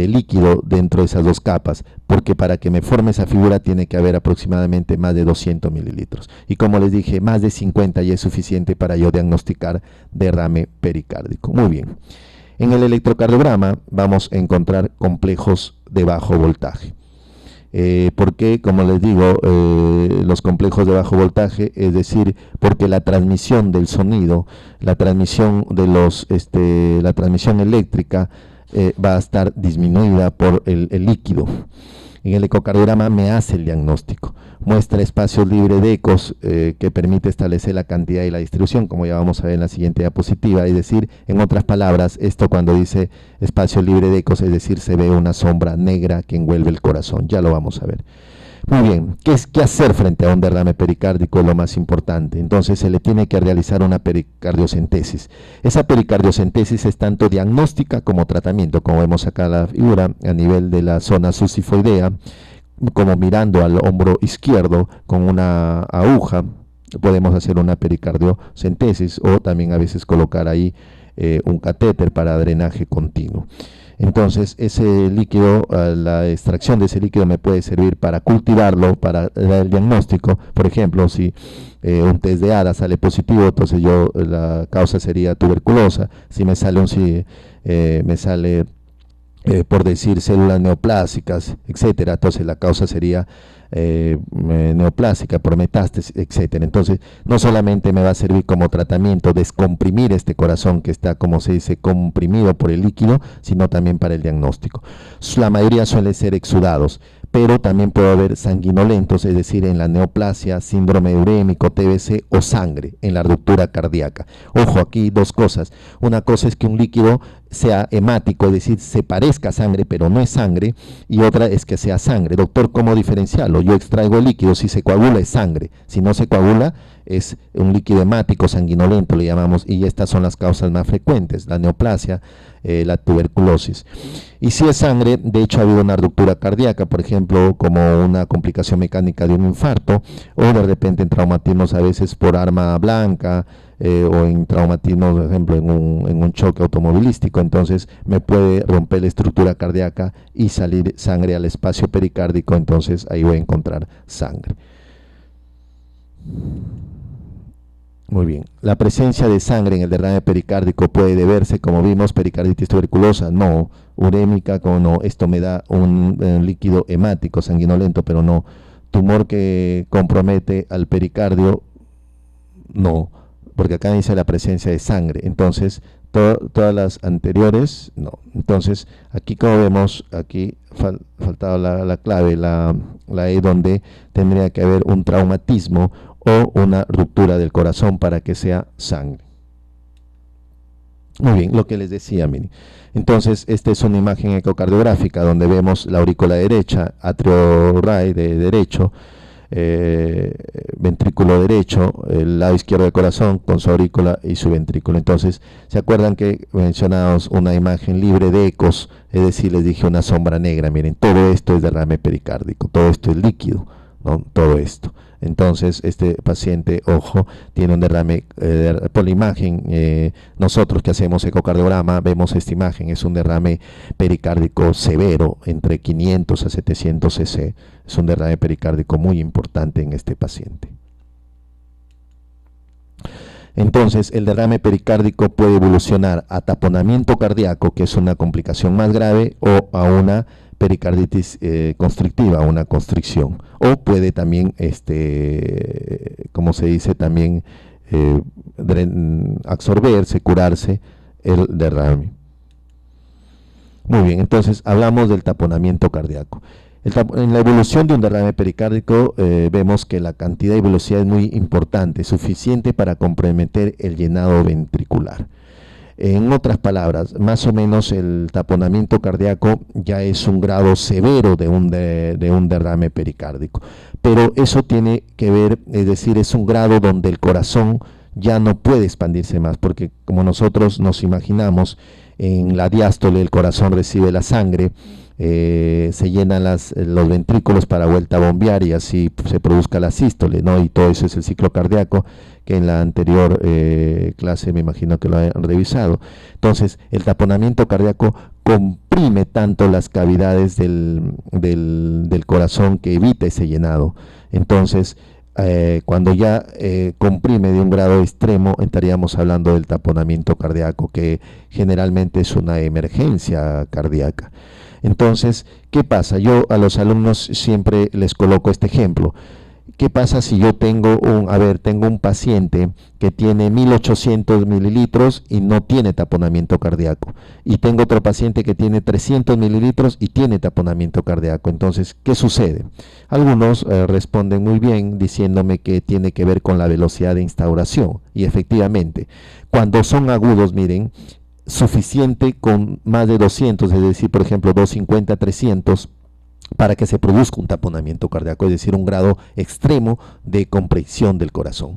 líquido dentro de esas dos capas, porque para que me forme esa figura tiene que haber aproximadamente más de 200 mililitros. Y como les dije, más de 50 ya es suficiente para yo diagnosticar derrame pericárdico. Muy bien. En el electrocardiograma vamos a encontrar complejos de bajo voltaje. Porque, como les digo, los complejos de bajo voltaje, es decir, porque la transmisión del sonido, la transmisión eléctrica va a estar disminuida por el líquido. En el ecocardiograma me hace el diagnóstico, muestra espacios libres de ecos que permite establecer la cantidad y la distribución, como ya vamos a ver en la siguiente diapositiva. Es decir, en otras palabras, esto cuando dice espacio libre de ecos, es decir, se ve una sombra negra que envuelve el corazón, ya lo vamos a ver. Muy bien, ¿qué hacer frente a un derrame pericárdico? Es lo más importante. Entonces se le tiene que realizar una pericardiocentesis. Esa pericardiocentesis es tanto diagnóstica como tratamiento, como vemos acá en la figura, a nivel de la zona susifoidea, como mirando al hombro izquierdo con una aguja, podemos hacer una pericardiocentesis o también a veces colocar ahí un catéter para drenaje continuo. Entonces ese líquido, la extracción de ese líquido me puede servir para cultivarlo, para dar el diagnóstico. Por ejemplo, si un test de ADA sale positivo, entonces la causa sería tuberculosa. Si me sale por decir células neoplásicas, etcétera. Entonces la causa sería neoplásica por metástasis, etcétera. Entonces no solamente me va a servir como tratamiento descomprimir este corazón que está, como se dice, comprimido por el líquido, sino también para el diagnóstico. La mayoría suelen ser exudados, pero también puede haber sanguinolentos, es decir, en la neoplasia, síndrome urémico, TBC o sangre en la ruptura cardíaca. Ojo, aquí dos cosas. Una cosa es que un líquido sea hemático, es decir, se parezca a sangre, pero no es sangre, y otra es que sea sangre. Doctor, ¿cómo diferenciarlo? Yo extraigo el líquido, si se coagula es sangre, si no se coagula es un líquido hemático, sanguinolento le llamamos, y estas son las causas más frecuentes, la neoplasia, la tuberculosis. Y si es sangre, de hecho ha habido una ruptura cardíaca, por ejemplo, como una complicación mecánica de un infarto, o de repente en traumatismos a veces por arma blanca, o en traumatismo, por ejemplo, en un choque automovilístico. Entonces me puede romper la estructura cardíaca y salir sangre al espacio pericárdico, entonces ahí voy a encontrar sangre. Muy bien, la presencia de sangre en el derrame pericárdico puede deberse, como vimos, pericarditis tuberculosa, no, urémica, como no, esto me da un líquido hemático, sanguinolento, pero no, tumor que compromete al pericardio, no, porque acá dice la presencia de sangre, entonces todas las anteriores, no. Entonces aquí como vemos, aquí faltaba la clave, la E, donde tendría que haber un traumatismo o una ruptura del corazón para que sea sangre. Muy bien, lo que les decía, miren. Entonces, esta es una imagen ecocardiográfica donde vemos la aurícula derecha, atrio ray de derecho, ventrículo derecho, el lado izquierdo del corazón con su aurícula y su ventrículo. Entonces, ¿se acuerdan que mencionamos una imagen libre de ecos? Es decir, les dije una sombra negra. Miren, todo esto es derrame pericárdico, todo esto es líquido, ¿no? Todo esto. Entonces, este paciente, ojo, tiene un derrame por la imagen. Nosotros que hacemos ecocardiograma vemos esta imagen, es un derrame pericárdico severo, entre 500 a 700 cc. Es un derrame pericárdico muy importante en este paciente. Entonces, el derrame pericárdico puede evolucionar a taponamiento cardíaco, que es una complicación más grave, o a una pericarditis constrictiva, una constricción, o puede también, como se dice, también absorberse, curarse el derrame. Muy bien, entonces hablamos del taponamiento cardíaco. En la evolución de un derrame pericárdico vemos que la cantidad y velocidad es muy importante, suficiente para comprometer el llenado ventricular. En otras palabras, más o menos el taponamiento cardíaco ya es un grado severo de un derrame pericárdico, pero eso tiene que ver, es decir, es un grado donde el corazón ya no puede expandirse más, porque como nosotros nos imaginamos, en la diástole el corazón recibe la sangre, se llenan los ventrículos para vuelta a bombear y así se produzca la sístole, ¿no? Y todo eso es el ciclo cardíaco, que en la anterior clase me imagino que lo han revisado. Entonces, el taponamiento cardíaco comprime tanto las cavidades del corazón que evita ese llenado. Entonces, cuando ya comprime de un grado extremo, estaríamos hablando del taponamiento cardíaco, que generalmente es una emergencia cardíaca. Entonces, ¿qué pasa? Yo a los alumnos siempre les coloco este ejemplo. ¿Qué pasa si yo tengo un paciente que tiene 1800 mililitros y no tiene taponamiento cardíaco? Y tengo otro paciente que tiene 300 mililitros y tiene taponamiento cardíaco. Entonces, ¿qué sucede? Algunos responden muy bien diciéndome que tiene que ver con la velocidad de instauración. Y efectivamente, cuando son agudos, miren, suficiente con más de 200, es decir, por ejemplo, 250, 300, para que se produzca un taponamiento cardíaco, es decir, un grado extremo de compresión del corazón.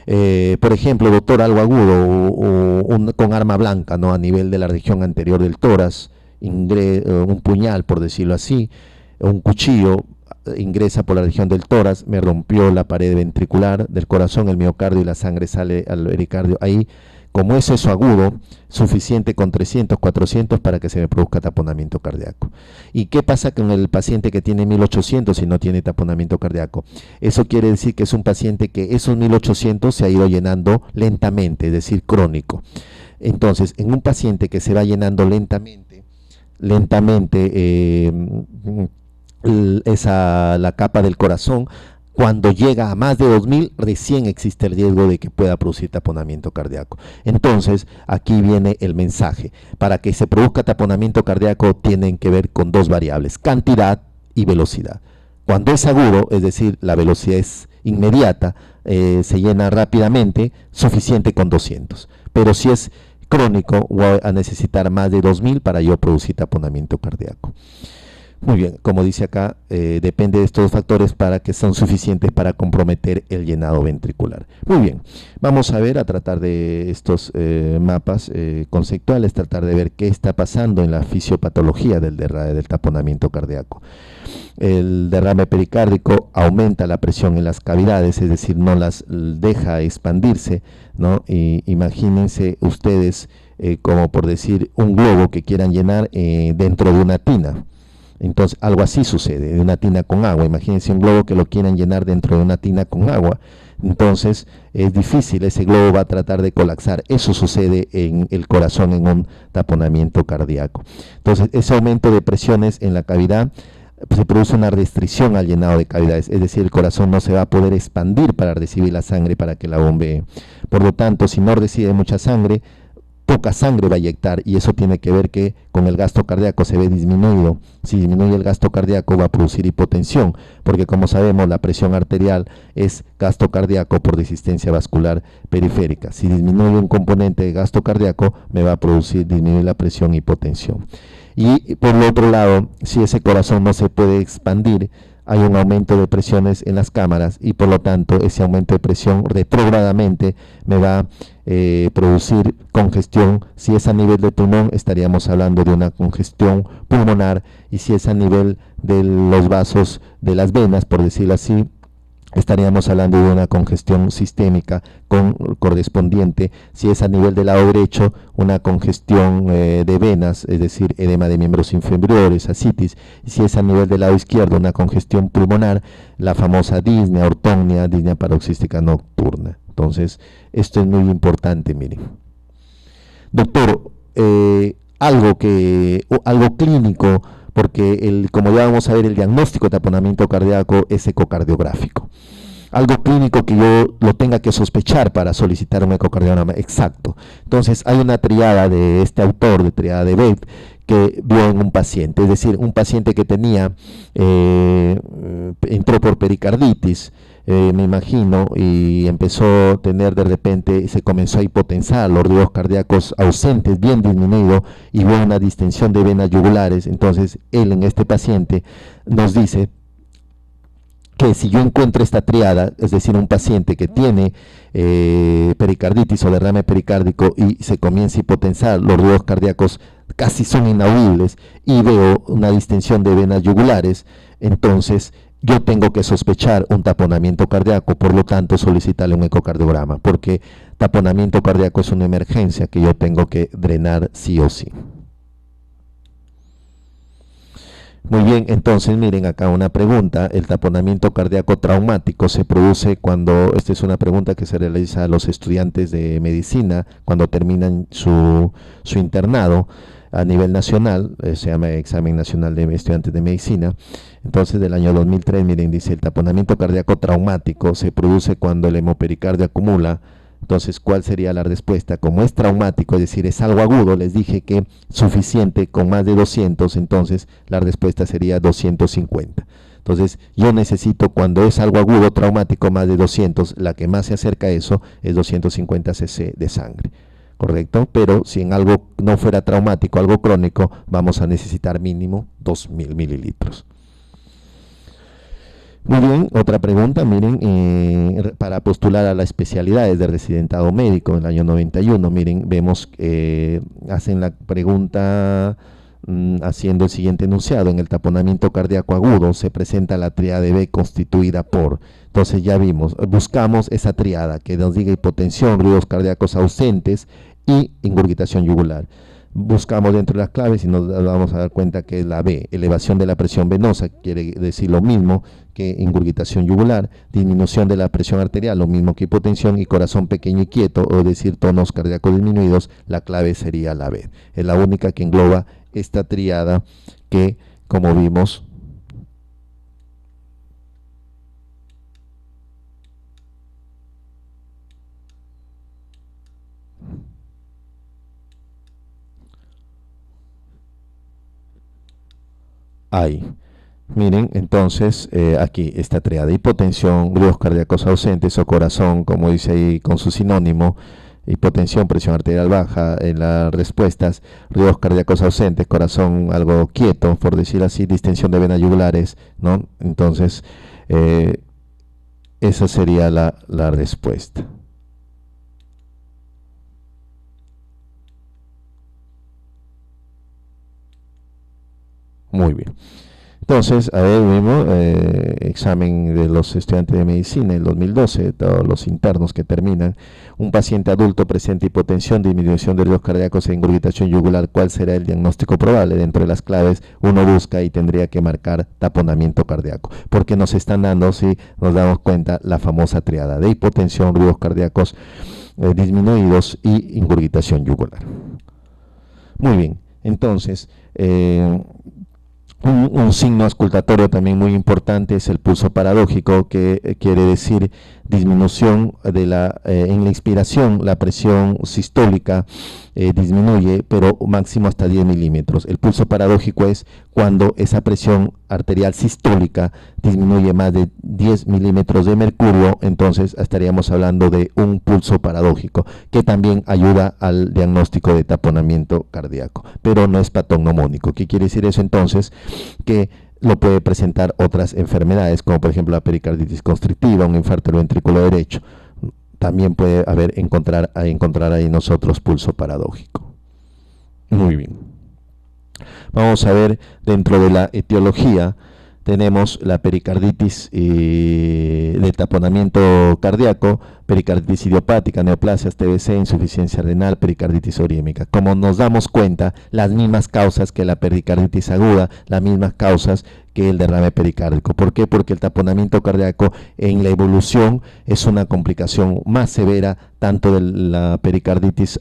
Por ejemplo, doctor, algo agudo con arma blanca, ¿no? A nivel de la región anterior del tórax, un puñal, por decirlo así, un cuchillo ingresa por la región del tórax, me rompió la pared ventricular del corazón, el miocardio, y la sangre sale al pericardio. Ahí, como es eso agudo, suficiente con 300, 400 para que se me produzca taponamiento cardíaco. ¿Y qué pasa con el paciente que tiene 1800 y no tiene taponamiento cardíaco? Eso quiere decir que es un paciente que esos 1800 se ha ido llenando lentamente, es decir, crónico. Entonces, en un paciente que se va llenando lentamente, lentamente la capa del corazón. Cuando llega a más de 2000, recién existe el riesgo de que pueda producir taponamiento cardíaco. Entonces, aquí viene el mensaje. Para que se produzca taponamiento cardíaco, tienen que ver con dos variables: cantidad y velocidad. Cuando es agudo, es decir, la velocidad es inmediata, se llena rápidamente, suficiente con 200. Pero si es crónico, voy a necesitar más de 2000 para yo producir taponamiento cardíaco. Muy bien, como dice acá, depende de estos factores para que son suficientes para comprometer el llenado ventricular. Muy bien, vamos a ver, a tratar de estos mapas conceptuales, tratar de ver qué está pasando en la fisiopatología del taponamiento cardíaco. El derrame pericárdico aumenta la presión en las cavidades, es decir, no las deja expandirse, ¿no? Y imagínense ustedes como por decir un globo que quieran llenar dentro de una tina. Entonces, algo así sucede, de una tina con agua. Imagínense un globo que lo quieran llenar dentro de una tina con agua. Entonces, es difícil, ese globo va a tratar de colapsar. Eso sucede en el corazón en un taponamiento cardíaco. Entonces, ese aumento de presiones en la cavidad, pues, se produce una restricción al llenado de cavidades. Es decir, el corazón no se va a poder expandir para recibir la sangre para que la bombee. Por lo tanto, si no recibe mucha sangre, poca sangre va a inyectar, y eso tiene que ver que con el gasto cardíaco se ve disminuido. Si disminuye el gasto cardíaco, va a producir hipotensión, porque como sabemos la presión arterial es gasto cardíaco por resistencia vascular periférica. Si disminuye un componente de gasto cardíaco, me va a producir disminuir la presión, hipotensión. Y por el otro lado, si ese corazón no se puede expandir, hay un aumento de presiones en las cámaras, y por lo tanto ese aumento de presión retrógradamente me va a producir congestión. Si es a nivel de pulmón, estaríamos hablando de una congestión pulmonar, y si es a nivel de los vasos de las venas, por decirlo así, estaríamos hablando de una congestión sistémica correspondiente. Si es a nivel del lado derecho, una congestión de venas, es decir, edema de miembros inferiores, ascitis. Y si es a nivel del lado izquierdo, una congestión pulmonar, la famosa disnea, ortognia, disnea paroxística nocturna. Entonces, esto es muy importante, miren. Doctor, algo clínico, porque como ya vamos a ver, el diagnóstico de taponamiento cardíaco es ecocardiográfico. Algo clínico que yo lo tenga que sospechar para solicitar un ecocardiograma exacto. Entonces, hay una triada de este autor, de triada de Beth, que vio en un paciente, es decir, un paciente que tenía, entró por pericarditis, me imagino, y empezó a tener de repente, se comenzó a hipotensar, los ruidos cardíacos ausentes, bien disminuido, y hubo una distensión de venas yugulares. Entonces, él en este paciente nos dice que si yo encuentro esta triada, es decir, un paciente que tiene pericarditis o derrame pericárdico y se comienza a hipotensar, los ruidos cardíacos casi son inaudibles, y veo una distensión de venas yugulares, entonces yo tengo que sospechar un taponamiento cardíaco, por lo tanto solicitarle un ecocardiograma, porque taponamiento cardíaco es una emergencia que yo tengo que drenar sí o sí. Muy bien, entonces miren acá una pregunta: el taponamiento cardíaco traumático se produce cuando, esta es una pregunta que se realiza a los estudiantes de medicina cuando terminan su internado a nivel nacional, se llama Examen Nacional de Estudiantes de Medicina. Entonces, del año 2003, miren, dice: el taponamiento cardíaco traumático se produce cuando el hemopericardio acumula. Entonces, ¿cuál sería la respuesta? Como es traumático, es decir, es algo agudo, les dije que suficiente con más de 200, entonces la respuesta sería 250. Entonces, yo necesito, cuando es algo agudo, traumático, más de 200, la que más se acerca a eso es 250 cc de sangre, ¿correcto? Pero si en algo no fuera traumático, algo crónico, vamos a necesitar mínimo 2000 mililitros. Muy bien, otra pregunta, miren, para postular a las especialidades de residentado médico en el año 91, miren, vemos, hacen la pregunta haciendo el siguiente enunciado: en el taponamiento cardíaco agudo se presenta la triada B constituida por, entonces ya vimos, buscamos esa triada que nos diga hipotensión, ruidos cardíacos ausentes y ingurgitación yugular. buscamos dentro de las claves y nos vamos a dar cuenta que es la B, elevación de la presión venosa, quiere decir lo mismo que ingurgitación yugular, disminución de la presión arterial, lo mismo que hipotensión, y corazón pequeño y quieto, o decir tonos cardíacos disminuidos, la clave sería la B. Es la única que engloba esta tríada que, como vimos, hay. Miren, entonces, aquí esta tríada: hipotensión, ruidos cardíacos ausentes o corazón, como dice ahí con su sinónimo, hipotensión, presión arterial baja en las respuestas, ruidos cardíacos ausentes, corazón algo quieto, por decir así, distensión de venas yugulares, ¿no? Entonces, esa sería la respuesta. Muy bien. Entonces, a ver, mismo, examen de los estudiantes de medicina en 2012, todos los internos que terminan. Un paciente adulto presenta hipotensión, disminución de ritmos cardíacos e ingurgitación yugular. ¿Cuál será el diagnóstico probable? Dentro de las claves uno busca y tendría que marcar taponamiento cardíaco, porque nos están dando, si nos damos cuenta, la famosa triada de hipotensión, ruidos cardíacos disminuidos y ingurgitación yugular. Muy bien, entonces, un signo auscultatorio también muy importante es el pulso paradójico, que quiere decir disminución de en la inspiración, la presión sistólica disminuye, pero máximo hasta 10 milímetros. El pulso paradójico es cuando esa presión arterial sistólica disminuye más de 10 milímetros de mercurio, entonces estaríamos hablando de un pulso paradójico, que también ayuda al diagnóstico de taponamiento cardíaco, pero no es patognomónico. ¿Qué quiere decir eso entonces? Que lo puede presentar otras enfermedades, como por ejemplo la pericarditis constrictiva, un infarto del ventrículo derecho. También puede encontrar ahí nosotros pulso paradójico. Muy bien. Vamos a ver dentro de la etiología. Tenemos la pericarditis de taponamiento cardíaco, pericarditis idiopática, neoplasias, TBC, insuficiencia renal, pericarditis urémica. Como nos damos cuenta, las mismas causas que la pericarditis aguda, las mismas causas que el derrame pericárdico. ¿Por qué? Porque el taponamiento cardíaco en la evolución es una complicación más severa tanto de la pericarditis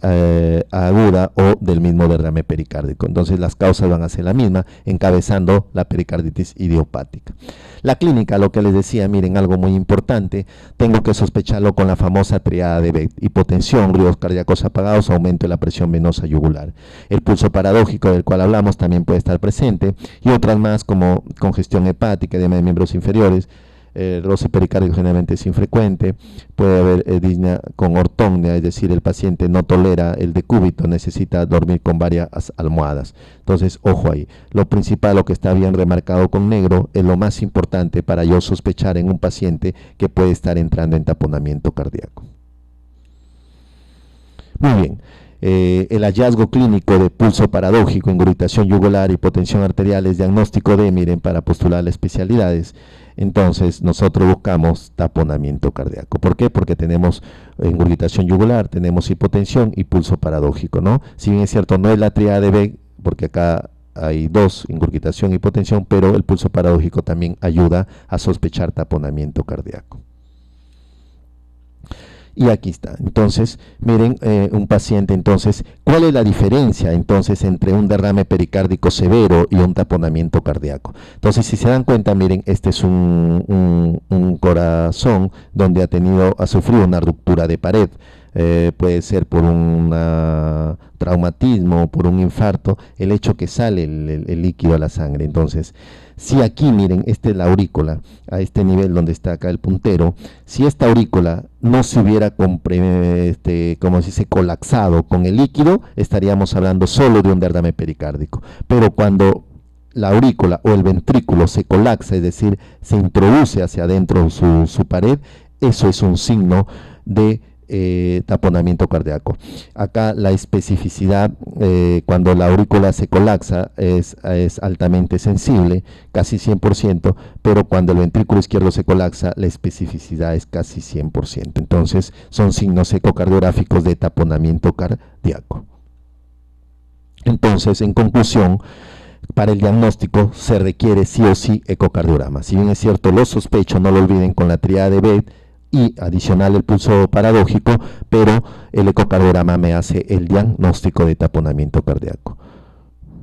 aguda o del mismo derrame pericárdico. Entonces las causas van a ser la misma, encabezando la pericarditis idiopática. La clínica, lo que les decía, miren, algo muy importante, tengo que sospecharlo con la famosa triada de Beck: hipotensión, ruidos cardíacos apagados, aumento de la presión venosa yugular. El pulso paradójico del cual hablamos también puede estar presente, y otras más como congestión hepática, edema de miembros inferiores. Roce pericárdico generalmente es infrecuente, puede haber disnea con ortognia, es decir, el paciente no tolera el decúbito, necesita dormir con varias almohadas. Entonces, ojo ahí. Lo principal, lo que está bien remarcado con negro, es lo más importante para yo sospechar en un paciente que puede estar entrando en taponamiento cardíaco. Muy bien. El hallazgo clínico de pulso paradójico, ingurgitación yugular, hipotensión arterial es diagnóstico de, miren, para postular las especialidades. Entonces nosotros buscamos taponamiento cardíaco. ¿Por qué? Porque tenemos ingurgitación yugular, tenemos hipotensión y pulso paradójico, ¿no? Si bien es cierto, no es la triada de Beck, porque acá hay dos, ingurgitación y hipotensión, pero el pulso paradójico también ayuda a sospechar taponamiento cardíaco. Y aquí está. Entonces, miren, un paciente, entonces, ¿cuál es la diferencia entonces entre un derrame pericárdico severo y un taponamiento cardíaco? Entonces, si se dan cuenta, miren, este es un corazón donde ha sufrido una ruptura de pared. Puede ser por un traumatismo, por un infarto, el hecho que sale el líquido a la sangre. Entonces, si aquí, miren, esta es la aurícula, a este nivel donde está acá el puntero, si esta aurícula no se hubiera como si se colapsado con el líquido, estaríamos hablando solo de un derrame pericárdico. Pero cuando la aurícula o el ventrículo se colapsa, es decir, se introduce hacia adentro su pared, eso es un signo de taponamiento cardíaco. Acá la especificidad, cuando la aurícula se colapsa, es altamente sensible, casi 100%, pero cuando el ventrículo izquierdo se colapsa, la especificidad es casi 100%. Entonces, son signos ecocardiográficos de taponamiento cardíaco. Entonces, en conclusión, para el diagnóstico se requiere sí o sí ecocardiograma. Si bien es cierto, lo sospecho, no lo olviden, con la tríada de Beth y adicional el pulso paradójico, pero el ecocardiograma me hace el diagnóstico de taponamiento cardíaco.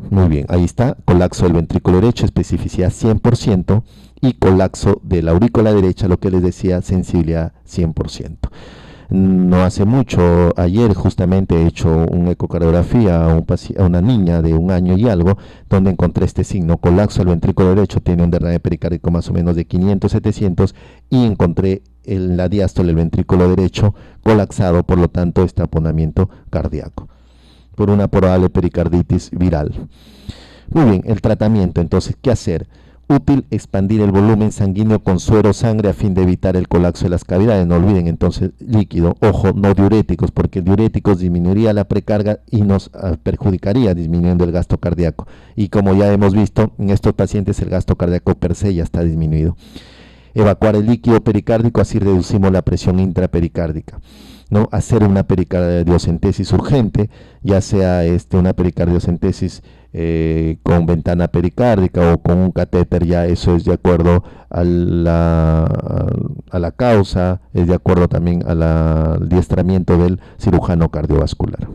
Muy bien, ahí está, colapso del ventrículo derecho, especificidad 100%, y colapso de la aurícula derecha, lo que les decía, sensibilidad 100%. No hace mucho, ayer justamente he hecho una ecocardiografía a una niña de 1 año y algo, donde encontré este signo, colapso del ventrículo derecho, tiene un derrame pericárdico más o menos de 500-700, y encontré en la diástole del ventrículo derecho colapsado, por lo tanto es taponamiento cardíaco por una probable pericarditis viral. Muy bien, el tratamiento, entonces, ¿qué hacer? Útil expandir el volumen sanguíneo con suero sangre a fin de evitar el colapso de las cavidades. No olviden entonces líquido, ojo, no diuréticos, porque diuréticos disminuiría la precarga y nos perjudicaría disminuyendo el gasto cardíaco. Y como ya hemos visto, en estos pacientes el gasto cardíaco per se ya está disminuido. Evacuar el líquido pericárdico, así reducimos la presión intrapericárdica. ¿No? Hacer una pericardiocentesis urgente, ya sea una pericardiocentesis con ventana pericárdica o con un catéter, ya eso es de acuerdo a la causa, es de acuerdo también al adiestramiento del cirujano cardiovascular.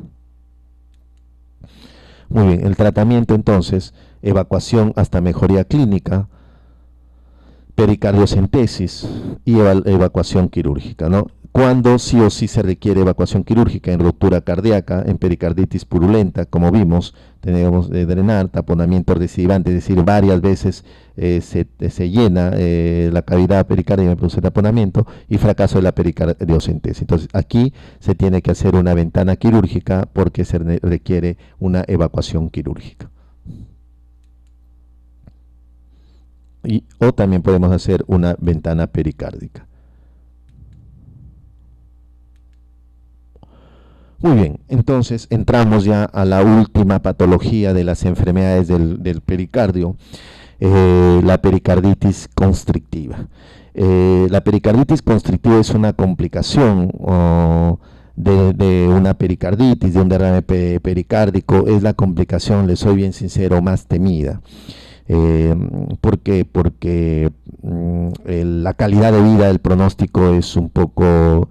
Muy bien, el tratamiento entonces, evacuación hasta mejoría clínica, pericardiocentesis y evacuación quirúrgica, ¿no? Cuando sí o sí se requiere evacuación quirúrgica, en ruptura cardíaca, en pericarditis purulenta, como vimos, tenemos de drenar, taponamiento recidivante, es decir, varias veces se llena la cavidad pericárdica y produce taponamiento, y fracaso de la pericardiocentesis. Entonces, aquí se tiene que hacer una ventana quirúrgica porque se requiere una evacuación quirúrgica. O también podemos hacer una ventana pericárdica. Muy bien, entonces entramos ya a la última patología de las enfermedades del pericardio, la pericarditis constrictiva. La pericarditis constrictiva es una complicación de una pericarditis, de un derrame pericárdico. Es la complicación, les soy bien sincero, más temida. ¿Por qué? Porque la calidad de vida del pronóstico es un poco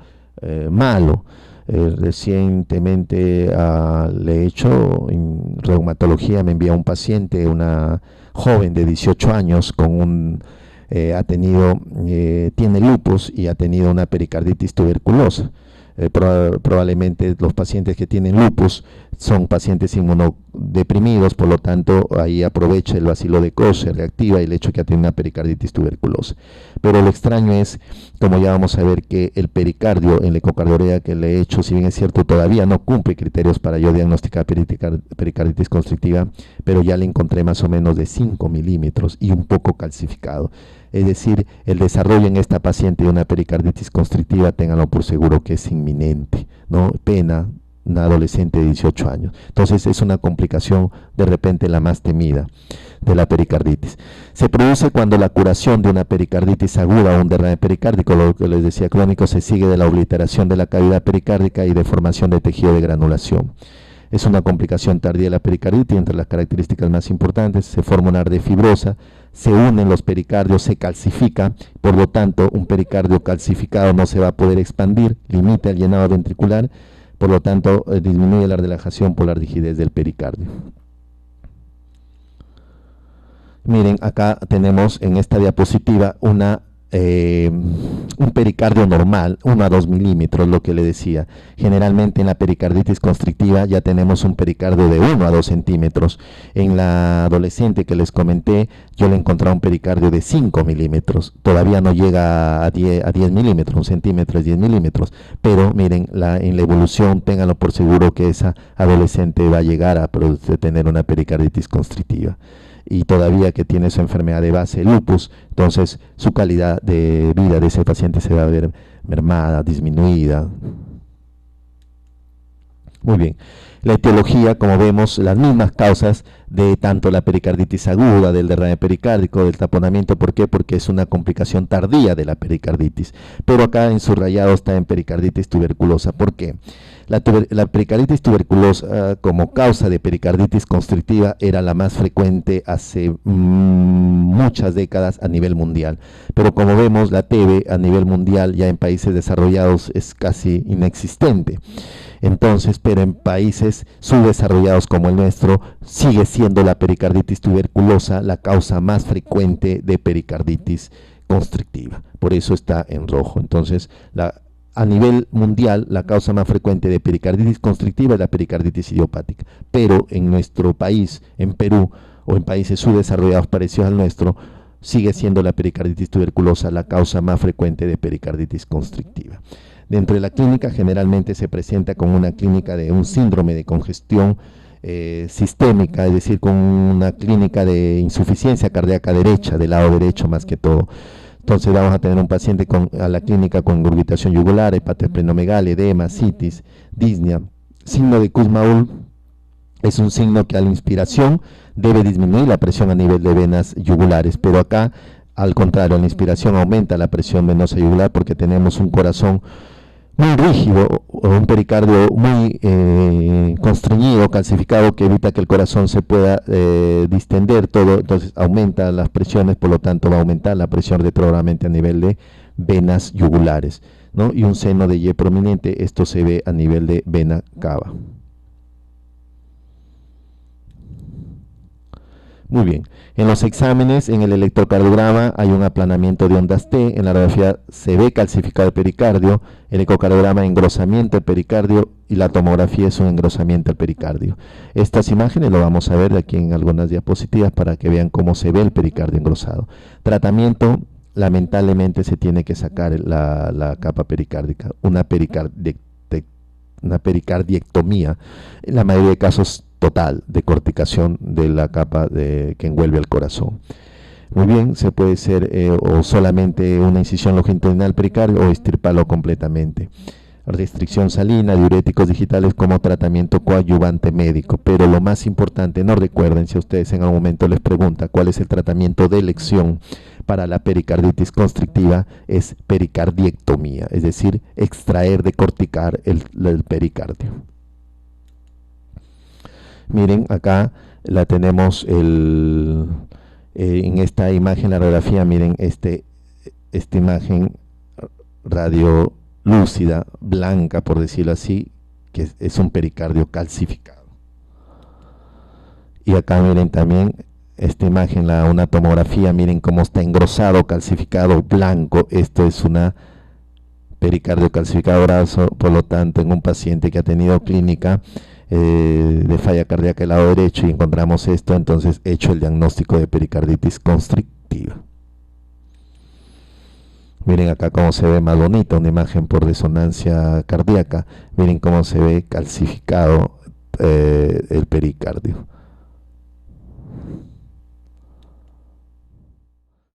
malo. Recientemente le he hecho en reumatología, me envía un paciente, una joven de 18 años con tiene lupus y ha tenido una pericarditis tuberculosa. Probablemente los pacientes que tienen lupus son pacientes inmunodeprimidos, por lo tanto ahí aprovecha el bacilo de Koch, se reactiva el hecho que ha tenido una pericarditis tuberculosa. Pero lo extraño es, como ya vamos a ver, que el pericardio en la ecocardiografía que le he hecho, si bien es cierto, todavía no cumple criterios para yo diagnosticar pericarditis constrictiva, pero ya le encontré más o menos de 5 milímetros y un poco calcificado. Es decir, el desarrollo en esta paciente de una pericarditis constrictiva, ténganlo por seguro que es inminente, ¿no? Pena, una adolescente de 18 años. Entonces es una complicación de repente la más temida de la pericarditis. Se produce cuando la curación de una pericarditis aguda o un derrame pericárdico, lo que les decía crónico, se sigue de la obliteración de la cavidad pericárdica y de formación de tejido de granulación. Es una complicación tardía de la pericarditis. Entre las características más importantes se forma una red fibrosa, se unen los pericardios, se calcifica, por lo tanto un pericardio calcificado no se va a poder expandir, limita el llenado ventricular, por lo tanto disminuye la relajación por la rigidez del pericardio. Miren, acá tenemos en esta diapositiva un pericardio normal, 1 a 2 milímetros, lo que le decía. Generalmente en la pericarditis constrictiva ya tenemos un pericardio de 1 a 2 centímetros. En la adolescente que les comenté, yo le encontré un pericardio de 5 milímetros. Todavía no llega a 10 milímetros, 1 centímetro es 10 milímetros. Pero miren, en la evolución, ténganlo por seguro que esa adolescente va a llegar a tener una pericarditis constrictiva. Y todavía que tiene su enfermedad de base, lupus, entonces su calidad de vida de ese paciente se va a ver mermada, disminuida. Muy bien, la etiología, como vemos, las mismas causas de tanto la pericarditis aguda, del derrame pericárdico, del taponamiento. ¿Por qué? Porque es una complicación tardía de la pericarditis. Pero acá en subrayado está en pericarditis tuberculosa. ¿Por qué? La pericarditis tuberculosa como causa de pericarditis constrictiva era la más frecuente hace muchas décadas a nivel mundial, pero como vemos la TB a nivel mundial ya en países desarrollados es casi inexistente. Entonces, pero en países subdesarrollados como el nuestro, sigue siendo la pericarditis tuberculosa la causa más frecuente de pericarditis constrictiva. Por eso está en rojo. Entonces, a nivel mundial, la causa más frecuente de pericarditis constrictiva es la pericarditis idiopática. Pero en nuestro país, en Perú, o en países subdesarrollados parecidos al nuestro, sigue siendo la pericarditis tuberculosa la causa más frecuente de pericarditis constrictiva. Dentro de la clínica generalmente se presenta con una clínica de un síndrome de congestión sistémica, es decir, con una clínica de insuficiencia cardíaca derecha, del lado derecho más que todo. Entonces vamos a tener un paciente a la clínica con ingurgitación yugular, hepatosplenomegalia, edema, citis, disnea. Signo de Kussmaul es un signo que a la inspiración debe disminuir la presión a nivel de venas yugulares, pero acá al contrario, a la inspiración aumenta la presión venosa yugular porque tenemos un corazón muy rígido o un pericardio muy constreñido, calcificado, que evita que el corazón se pueda distender todo, entonces aumenta las presiones, por lo tanto va a aumentar la presión retrógradamente a nivel de venas yugulares, ¿no? Y un seno de Y prominente, esto se ve a nivel de vena cava. Muy bien, en los exámenes, en el electrocardiograma hay un aplanamiento de ondas T, en la radiografía se ve calcificado el pericardio, el ecocardiograma engrosamiento del pericardio y la tomografía es un engrosamiento del pericardio. Estas imágenes lo vamos a ver de aquí en algunas diapositivas para que vean cómo se ve el pericardio engrosado. Tratamiento, lamentablemente se tiene que sacar la capa pericárdica, una pericardiectomía, en la mayoría de casos total de corticación de la capa que envuelve al corazón. Muy bien, se puede ser o solamente una incisión longitudinal pericardio o extirparlo completamente. Restricción salina, diuréticos digitales como tratamiento coadyuvante médico, pero lo más importante, no recuerden, si a ustedes en algún momento les pregunta cuál es el tratamiento de elección para la pericarditis constrictiva, es pericardiectomía, es decir, extraer, decorticar el pericardio. Miren, acá la tenemos en esta imagen, la radiografía, miren, esta imagen radiolúcida, blanca, por decirlo así, que es un pericardio calcificado. Y acá miren también esta imagen, una tomografía, miren cómo está engrosado, calcificado, blanco. Esto es una pericardio calcificado graso, por lo tanto, en un paciente que ha tenido clínica de falla cardíaca del lado derecho y encontramos esto, entonces hecho el diagnóstico de pericarditis constrictiva. Miren acá cómo se ve más bonita una imagen por resonancia cardíaca. Miren cómo se ve calcificado el pericardio.